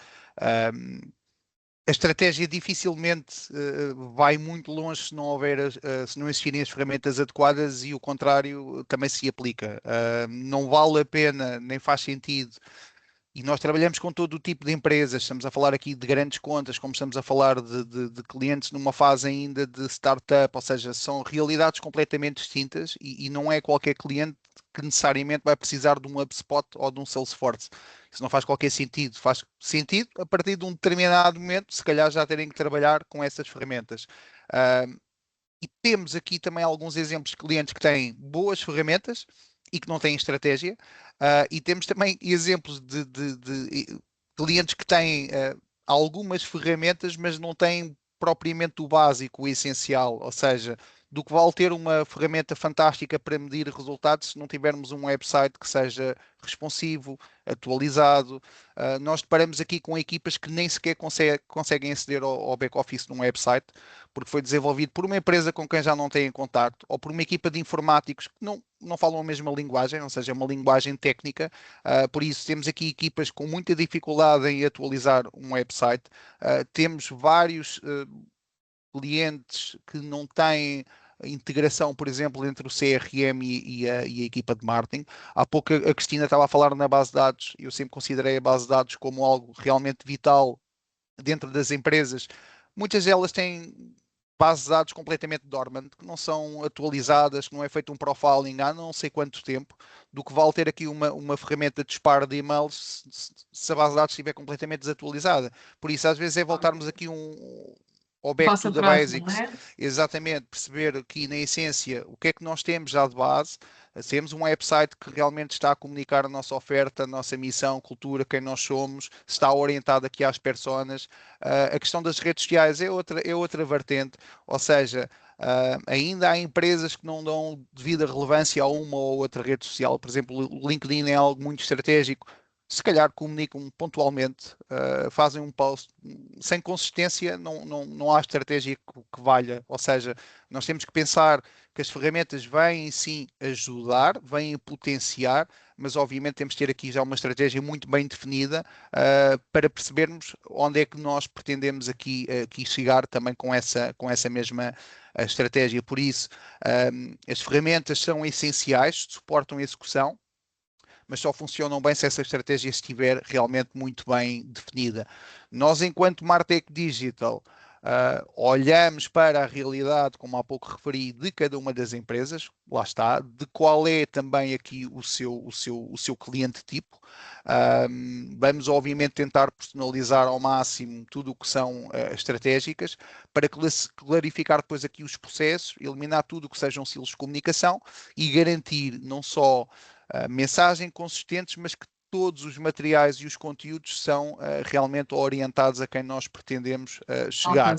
a estratégia dificilmente vai muito longe se não houver, se não existirem as ferramentas adequadas e o contrário também se aplica. Não vale a pena, nem faz sentido. E nós trabalhamos com todo o tipo de empresas, estamos a falar aqui de grandes contas, como estamos a falar de clientes numa fase ainda de startup, ou seja, são realidades completamente distintas e não é qualquer cliente que necessariamente vai precisar de um HubSpot ou de um Salesforce. Isso não faz qualquer sentido. Faz sentido a partir de um determinado momento, se calhar já terem que trabalhar com essas ferramentas. E temos aqui também alguns exemplos de clientes que têm boas ferramentas e que não têm estratégia, e temos também exemplos de clientes que têm algumas ferramentas, mas não têm propriamente o básico, o essencial, ou seja, do que vale ter uma ferramenta fantástica para medir resultados se não tivermos um website que seja responsivo, atualizado. Nós deparamos aqui com equipas que nem sequer conseguem aceder ao back-office num website, porque foi desenvolvido por uma empresa com quem já não têm contacto, ou por uma equipa de informáticos que não falam a mesma linguagem, ou seja, é uma linguagem técnica. Por isso, temos aqui equipas com muita dificuldade em atualizar um website. Temos vários clientes que não têm integração, por exemplo, entre o CRM e a equipa de marketing. Há pouco a Cristina estava a falar na base de dados. Eu sempre considerei a base de dados como algo realmente vital dentro das empresas. Muitas delas têm bases de dados completamente dormant, que não são atualizadas, que não é feito um profiling há não sei quanto tempo, do que vale ter aqui uma ferramenta de disparo de e-mails se a base de dados estiver completamente desatualizada. Por isso, às vezes, é voltarmos aqui ao back Passo to the atrás, basics, não é? exatamente, perceber aqui na essência o que é que nós temos já de base. Temos um website que realmente está a comunicar a nossa oferta, a nossa missão, cultura, quem nós somos, está orientado aqui às personas. A questão das redes sociais é outra vertente, ou seja, ainda há empresas que não dão devida relevância a uma ou outra rede social. Por exemplo, o LinkedIn é algo muito estratégico. se calhar comunicam pontualmente, fazem um post, sem consistência não há estratégia que valha, ou seja, nós temos que pensar que as ferramentas vêm sim ajudar, vêm potenciar, mas obviamente temos que ter aqui já uma estratégia muito bem definida para percebermos onde é que nós pretendemos aqui chegar também com essa mesma estratégia. Por isso, as ferramentas são essenciais, suportam a execução, mas só funcionam bem se essa estratégia estiver realmente muito bem definida. Nós, enquanto Martech Digital, olhamos para a realidade, como há pouco referi, de cada uma das empresas, lá está, de qual é também aqui o seu cliente tipo. Vamos, obviamente, tentar personalizar ao máximo tudo o que são estratégicas, para clarificar depois aqui os processos, eliminar tudo o que sejam silos de comunicação e garantir não só mensagem consistentes, mas que todos os materiais e os conteúdos são realmente orientados a quem nós pretendemos chegar.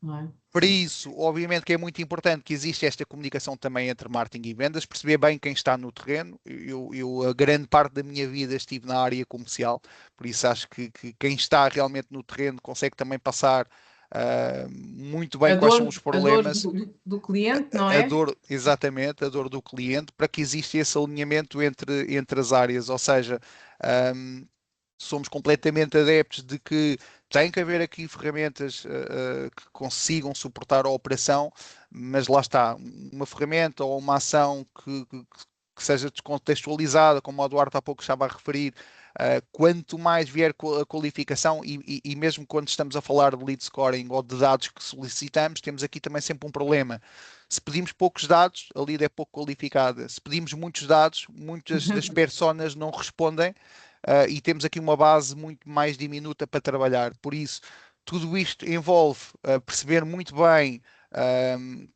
Não é? Para isso, obviamente que é muito importante que exista esta comunicação também entre marketing e vendas, perceber bem quem está no terreno. Eu a grande parte da minha vida estive na área comercial, por isso acho que quem está realmente no terreno consegue também passar muito bem quais são os problemas. A dor do cliente, não é? Exatamente, a dor do cliente, para que exista esse alinhamento entre as áreas, ou seja, somos completamente adeptos de que tem que haver aqui ferramentas que consigam suportar a operação, mas lá está, uma ferramenta ou uma ação que seja descontextualizada, como o Duarte há pouco estava a referir, quanto mais vier a qualificação e mesmo quando estamos a falar de lead scoring ou de dados que solicitamos, temos aqui também sempre um problema. Se pedimos poucos dados, a lead é pouco qualificada. Se pedimos muitos dados, muitas das personas não respondem e temos aqui uma base muito mais diminuta para trabalhar. Por isso, tudo isto envolve perceber muito bem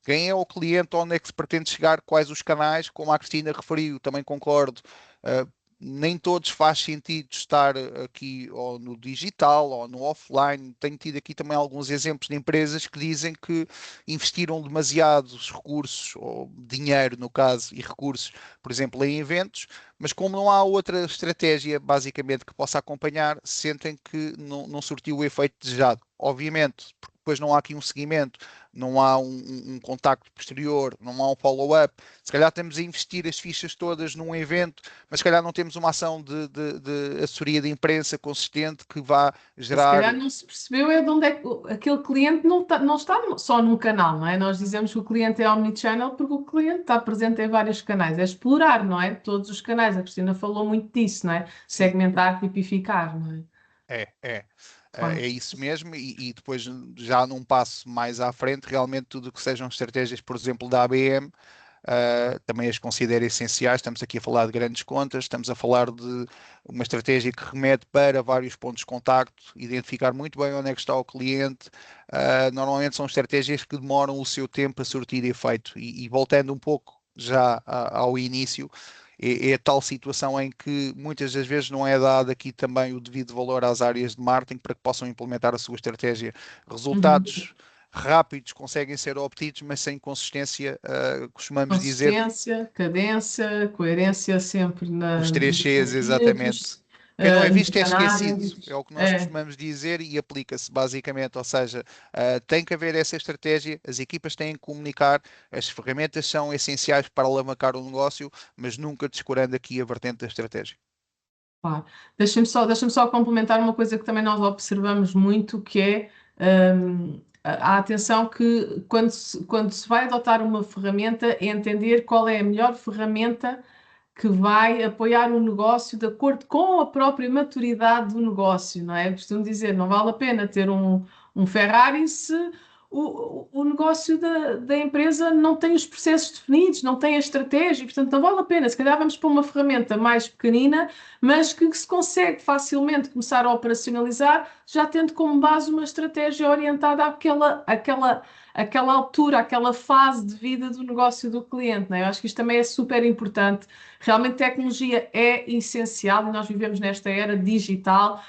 quem é o cliente, onde é que se pretende chegar, quais os canais, como a Cristina referiu, também concordo. Nem todos faz sentido estar aqui ou no digital ou no offline. Tenho tido aqui também alguns exemplos de empresas que dizem que investiram demasiados recursos, ou dinheiro no caso, e recursos, por exemplo, em eventos, mas como não há outra estratégia, basicamente, que possa acompanhar, sentem que não surtiu o efeito desejado. Obviamente, porque depois não há aqui um seguimento, não há um contacto posterior, não há um follow-up. Se calhar estamos a investir as fichas todas num evento, mas se calhar não temos uma ação de assessoria de imprensa consistente que vá gerar. Se calhar não se percebeu é de onde é que aquele cliente não está só num canal, não é? Nós dizemos que o cliente é omnichannel porque o cliente está presente em vários canais. É explorar, não é? Todos os canais. A Cristina falou muito disso, não é? Segmentar, tipificar, não é? É isso mesmo, e depois já num passo mais à frente, realmente tudo o que sejam estratégias, por exemplo, da ABM, também as considero essenciais. Estamos aqui a falar de grandes contas, estamos a falar de uma estratégia que remete para vários pontos de contacto, identificar muito bem onde é que está o cliente. Normalmente são estratégias que demoram o seu tempo a surtir efeito, e voltando um pouco já ao início, é a tal situação em que muitas das vezes não é dado aqui também o devido valor às áreas de marketing para que possam implementar a sua estratégia. Resultados rápidos conseguem ser obtidos, mas sem consistência, costumamos dizer. Consistência, cadência, coerência sempre Os nos 3Cs, exatamente. Quem não é visto é esquecido, é o que nós costumamos dizer, e aplica-se basicamente, ou seja, tem que haver essa estratégia, as equipas têm que comunicar, as ferramentas são essenciais para alavancar o negócio, mas nunca descurando aqui a vertente da estratégia. Claro. Deixa-me só complementar uma coisa que também nós observamos muito, que é a atenção que quando se vai adotar uma ferramenta, é entender qual é a melhor ferramenta que vai apoiar o negócio de acordo com a própria maturidade do negócio, não é? Eu costumo dizer, não vale a pena ter um Ferrari se o negócio da empresa não tem os processos definidos, não tem a estratégia, portanto não vale a pena. Se calhar vamos para uma ferramenta mais pequenina, mas que se consegue facilmente começar a operacionalizar, já tendo como base uma estratégia orientada àquela altura, àquela fase de vida do negócio do cliente, não é? Eu acho que isto também é super importante. Realmente tecnologia é essencial e nós vivemos nesta era digital,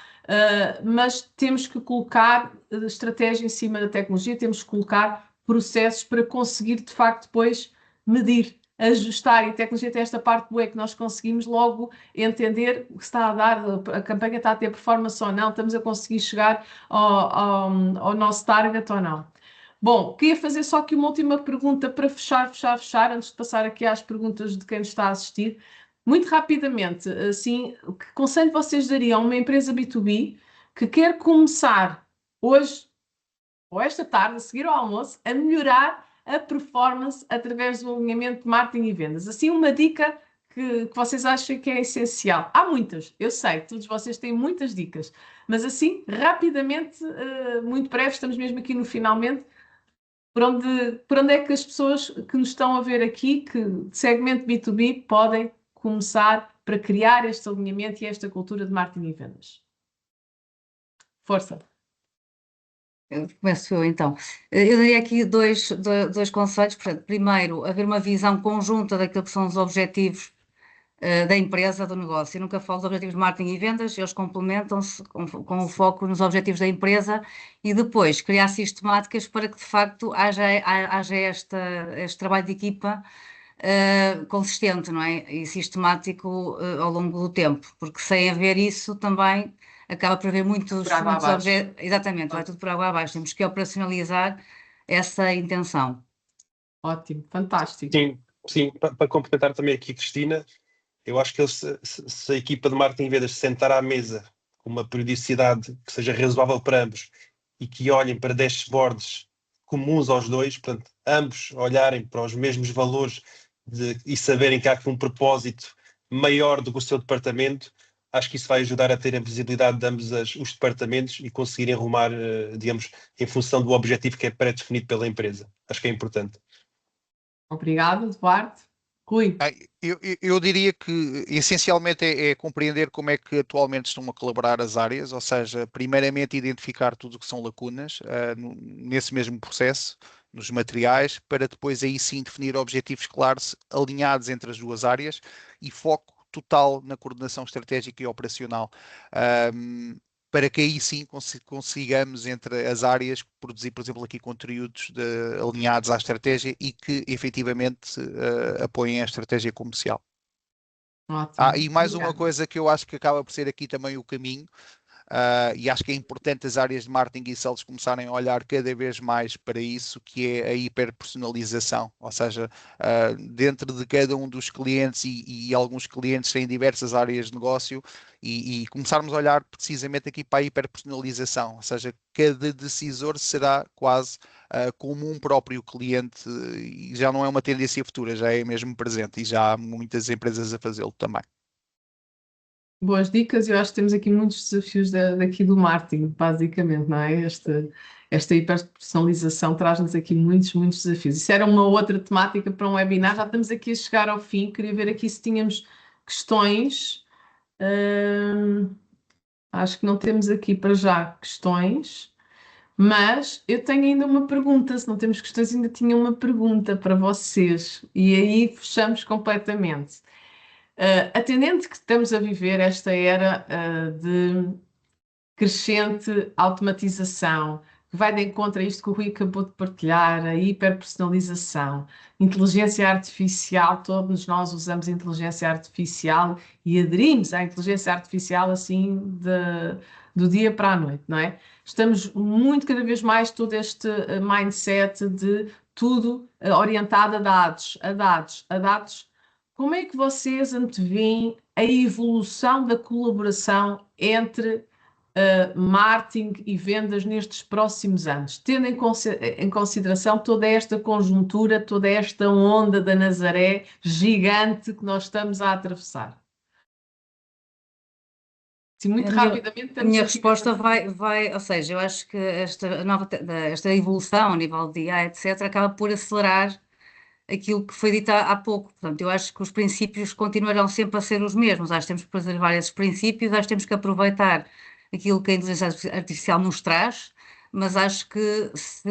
mas temos que colocar estratégia em cima da tecnologia, temos que colocar processos para conseguir de facto depois medir ajustar, e a tecnologia tem esta parte boa que nós conseguimos logo entender o que está a dar, a campanha está a ter performance ou não, estamos a conseguir chegar ao nosso target ou não. Bom, queria fazer só aqui uma última pergunta para fechar, antes de passar aqui às perguntas de quem nos está a assistir. Muito rapidamente, assim, que conselho vocês dariam a uma empresa B2B que quer começar hoje ou esta tarde, a seguir ao almoço, a melhorar a performance através do alinhamento de marketing e vendas? Assim, uma dica que vocês acham que é essencial. Há muitas, eu sei, todos vocês têm muitas dicas, mas assim, rapidamente, muito breve, estamos mesmo aqui no finalmente, por onde é que as pessoas que nos estão a ver aqui, que de segmento B2B, podem começar para criar este alinhamento e esta cultura de marketing e vendas? Força! Começo eu então. Eu daria aqui dois conselhos. Portanto, primeiro, haver uma visão conjunta daquilo que são os objetivos da empresa, do negócio. Eu nunca falo dos objetivos de marketing e vendas, eles complementam-se com o foco nos objetivos da empresa e depois criar sistemáticas para que de facto haja este trabalho de equipa consistente, não é? E sistemático ao longo do tempo, porque sem haver isso também acaba por haver muitos objetivos. Exatamente, vai tudo por água abaixo. Temos que operacionalizar essa intenção. Ótimo, fantástico. Sim, para complementar também aqui, Cristina, eu acho que se a equipa de marketing e vendas se sentar à mesa com uma periodicidade que seja razoável para ambos e que olhem para dashboards comuns aos dois, portanto, ambos olharem para os mesmos valores e saberem que há aqui um propósito maior do que o seu departamento, acho que isso vai ajudar a ter a visibilidade de ambos os departamentos e conseguirem arrumar, digamos, em função do objetivo que é pré-definido pela empresa. Acho que é importante. Obrigado, Eduardo. Rui. Eu diria que essencialmente é compreender como é que atualmente estão a colaborar as áreas, ou seja, primeiramente identificar tudo o que são lacunas nesse mesmo processo, nos materiais, para depois aí sim definir objetivos claros, alinhados entre as duas áreas e foco total na coordenação estratégica e operacional. Para que aí sim consigamos entre as áreas produzir, por exemplo, aqui conteúdos alinhados à estratégia e que efetivamente apoiem a estratégia comercial. Ótimo. E mais uma coisa que eu acho que acaba por ser aqui também o caminho, e acho que é importante as áreas de marketing e sales começarem a olhar cada vez mais para isso, que é a hiperpersonalização, ou seja, dentro de cada um dos clientes e alguns clientes têm diversas áreas de negócio e começarmos a olhar precisamente aqui para a hiperpersonalização, ou seja, cada decisor será quase como um próprio cliente e já não é uma tendência futura, já é mesmo presente e já há muitas empresas a fazê-lo também. Boas dicas, eu acho que temos aqui muitos desafios daqui do marketing, basicamente, não é? Esta hiperpersonalização traz-nos aqui muitos desafios. Isso era uma outra temática para um webinar, já estamos aqui a chegar ao fim, queria ver aqui se tínhamos questões. Acho que não temos aqui para já questões, mas eu tenho ainda uma pergunta, se não temos questões ainda tinha uma pergunta para vocês, e aí fechamos completamente. Atendendo que estamos a viver esta era de crescente automatização, que vai de encontro a isto que o Rui acabou de partilhar, a hiperpersonalização, inteligência artificial, todos nós usamos inteligência artificial e aderimos à inteligência artificial assim do dia para a noite, não é? Estamos muito, cada vez mais, todo este mindset de tudo orientado a dados. Como é que vocês anteveem a evolução da colaboração entre marketing e vendas nestes próximos anos, tendo em consideração toda esta conjuntura, toda esta onda da Nazaré gigante que nós estamos a atravessar? Sim, muito rapidamente. A minha resposta vai, ou seja, eu acho que esta evolução a nível de IA, etc., acaba por acelerar aquilo que foi dito há pouco. Portanto, eu acho que os princípios continuarão sempre a ser os mesmos. Acho que temos que preservar esses princípios, acho que temos que aproveitar aquilo que a inteligência artificial nos traz, mas acho que se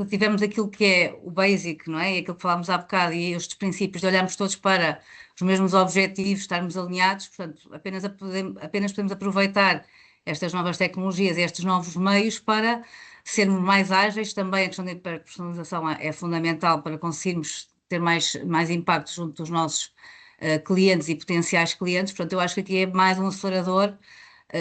tivermos aquilo que é o basic, não é? E aquilo que falámos há bocado, e estes princípios de olharmos todos para os mesmos objetivos, estarmos alinhados, portanto, apenas podemos aproveitar estas novas tecnologias, estes novos meios para sermos mais ágeis. Também a questão da hiperpersonalização é fundamental para conseguirmos ter mais impacto junto dos nossos clientes e potenciais clientes. Portanto, eu acho que aqui é mais um acelerador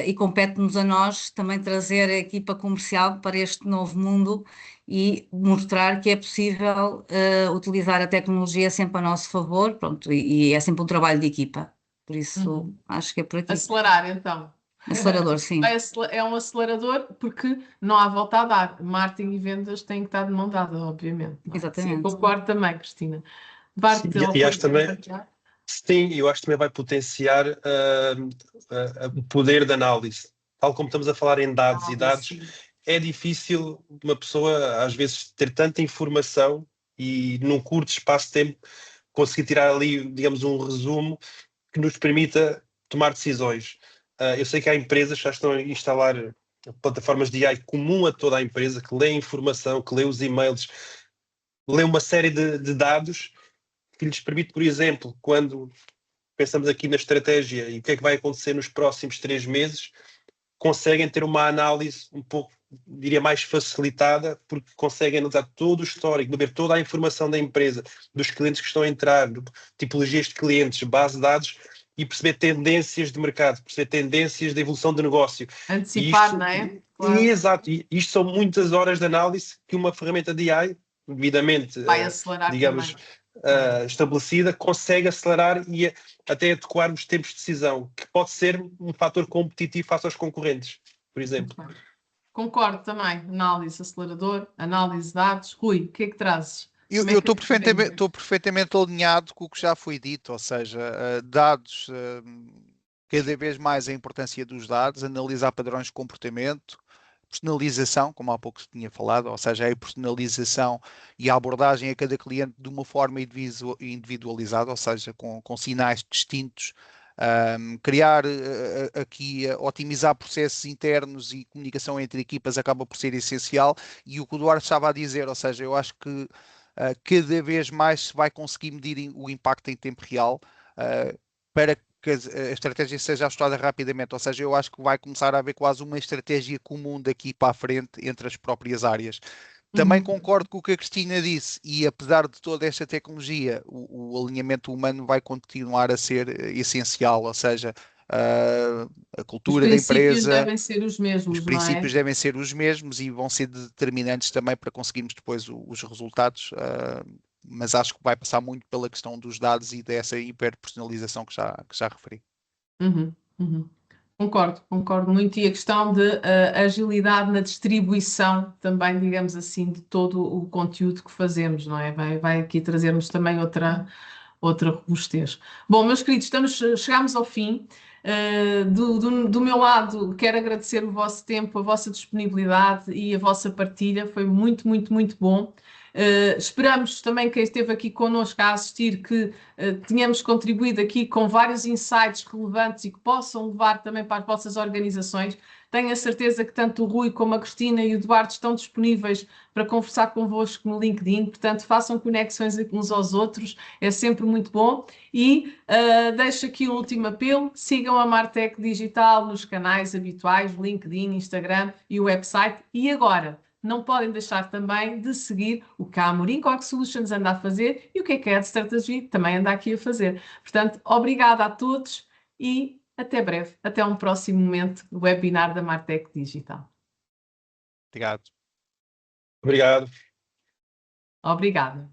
e compete-nos a nós também trazer a equipa comercial para este novo mundo e mostrar que é possível utilizar a tecnologia sempre a nosso favor, pronto, e é sempre um trabalho de equipa. Por isso, acho que é por aqui. Acelerar, então. Acelerador, sim. É um acelerador porque não há volta a dar. Marketing e vendas têm que estar de mão dada, obviamente. Não é? Exatamente. Sim, concordo também, Cristina. Sim, e acho também, sim, eu acho que também vai potenciar o poder da análise. Tal como estamos a falar em dados e dados, sim. é difícil uma pessoa, às vezes, ter tanta informação e, num curto espaço de tempo, conseguir tirar ali, digamos, um resumo que nos permita tomar decisões. Eu sei que há empresas que já estão a instalar plataformas de AI comum a toda a empresa, que lê informação, que lê os e-mails, lê uma série de dados que lhes permite, por exemplo, quando pensamos aqui na estratégia e o que é que vai acontecer nos próximos 3 meses, conseguem ter uma análise um pouco, diria, mais facilitada, porque conseguem analisar todo o histórico, ver toda a informação da empresa, dos clientes que estão a entrar, tipologias de clientes, base de dados, e perceber tendências de mercado, perceber tendências de evolução de negócio. Antecipar, Isto, não é? Claro. Exato. E isto são muitas horas de análise que uma ferramenta de AI, devidamente, Vai acelerar digamos, também. estabelecida, consegue acelerar e até adequar os tempos de decisão, que pode ser um fator competitivo face aos concorrentes, por exemplo. Concordo também. Análise, acelerador, análise de dados. Rui, o que é que trazes? Eu estou perfeitamente alinhado com o que já foi dito, ou seja, dados, cada vez mais a importância dos dados, analisar padrões de comportamento, personalização, como há pouco se tinha falado, ou seja, a personalização e a abordagem a cada cliente de uma forma individualizada, ou seja, com sinais distintos. Criar aqui, otimizar processos internos e comunicação entre equipas acaba por ser essencial, e o que o Duarte estava a dizer, ou seja, eu acho que cada vez mais se vai conseguir medir o impacto em tempo real para que a estratégia seja ajustada rapidamente. Ou seja, eu acho que vai começar a haver quase uma estratégia comum daqui para a frente entre as próprias áreas. Também concordo com o que a Cristina disse, e apesar de toda esta tecnologia, o alinhamento humano vai continuar a ser essencial, ou seja, a cultura da empresa. Os princípios devem ser os mesmos, Os princípios devem ser os mesmos e vão ser determinantes também para conseguirmos depois os resultados, mas acho que vai passar muito pela questão dos dados e dessa hiperpersonalização que já referi. Concordo muito. E a questão de agilidade na distribuição também, digamos assim, de todo o conteúdo que fazemos, não é? Vai aqui trazermos também outra robustez. Bom, meus queridos, chegámos ao fim. Do meu lado, quero agradecer o vosso tempo, a vossa disponibilidade e a vossa partilha. Foi muito, muito, muito bom. Esperamos também quem esteve aqui connosco a assistir que tenhamos contribuído aqui com vários insights relevantes e que possam levar também para as vossas organizações. Tenho a certeza que tanto o Rui como a Cristina e o Eduardo estão disponíveis para conversar convosco no LinkedIn, portanto façam conexões uns aos outros, é sempre muito bom. E deixo aqui um último apelo, sigam a Martech Digital nos canais habituais, LinkedIn, Instagram e o website. E agora, não podem deixar também de seguir o que a Amorim Cork Solutions anda a fazer e o que a Ed Strategy também anda aqui a fazer. Portanto, obrigada a todos e até breve. Até um próximo momento do webinar da Martech Digital. Obrigado. Obrigado. Obrigada.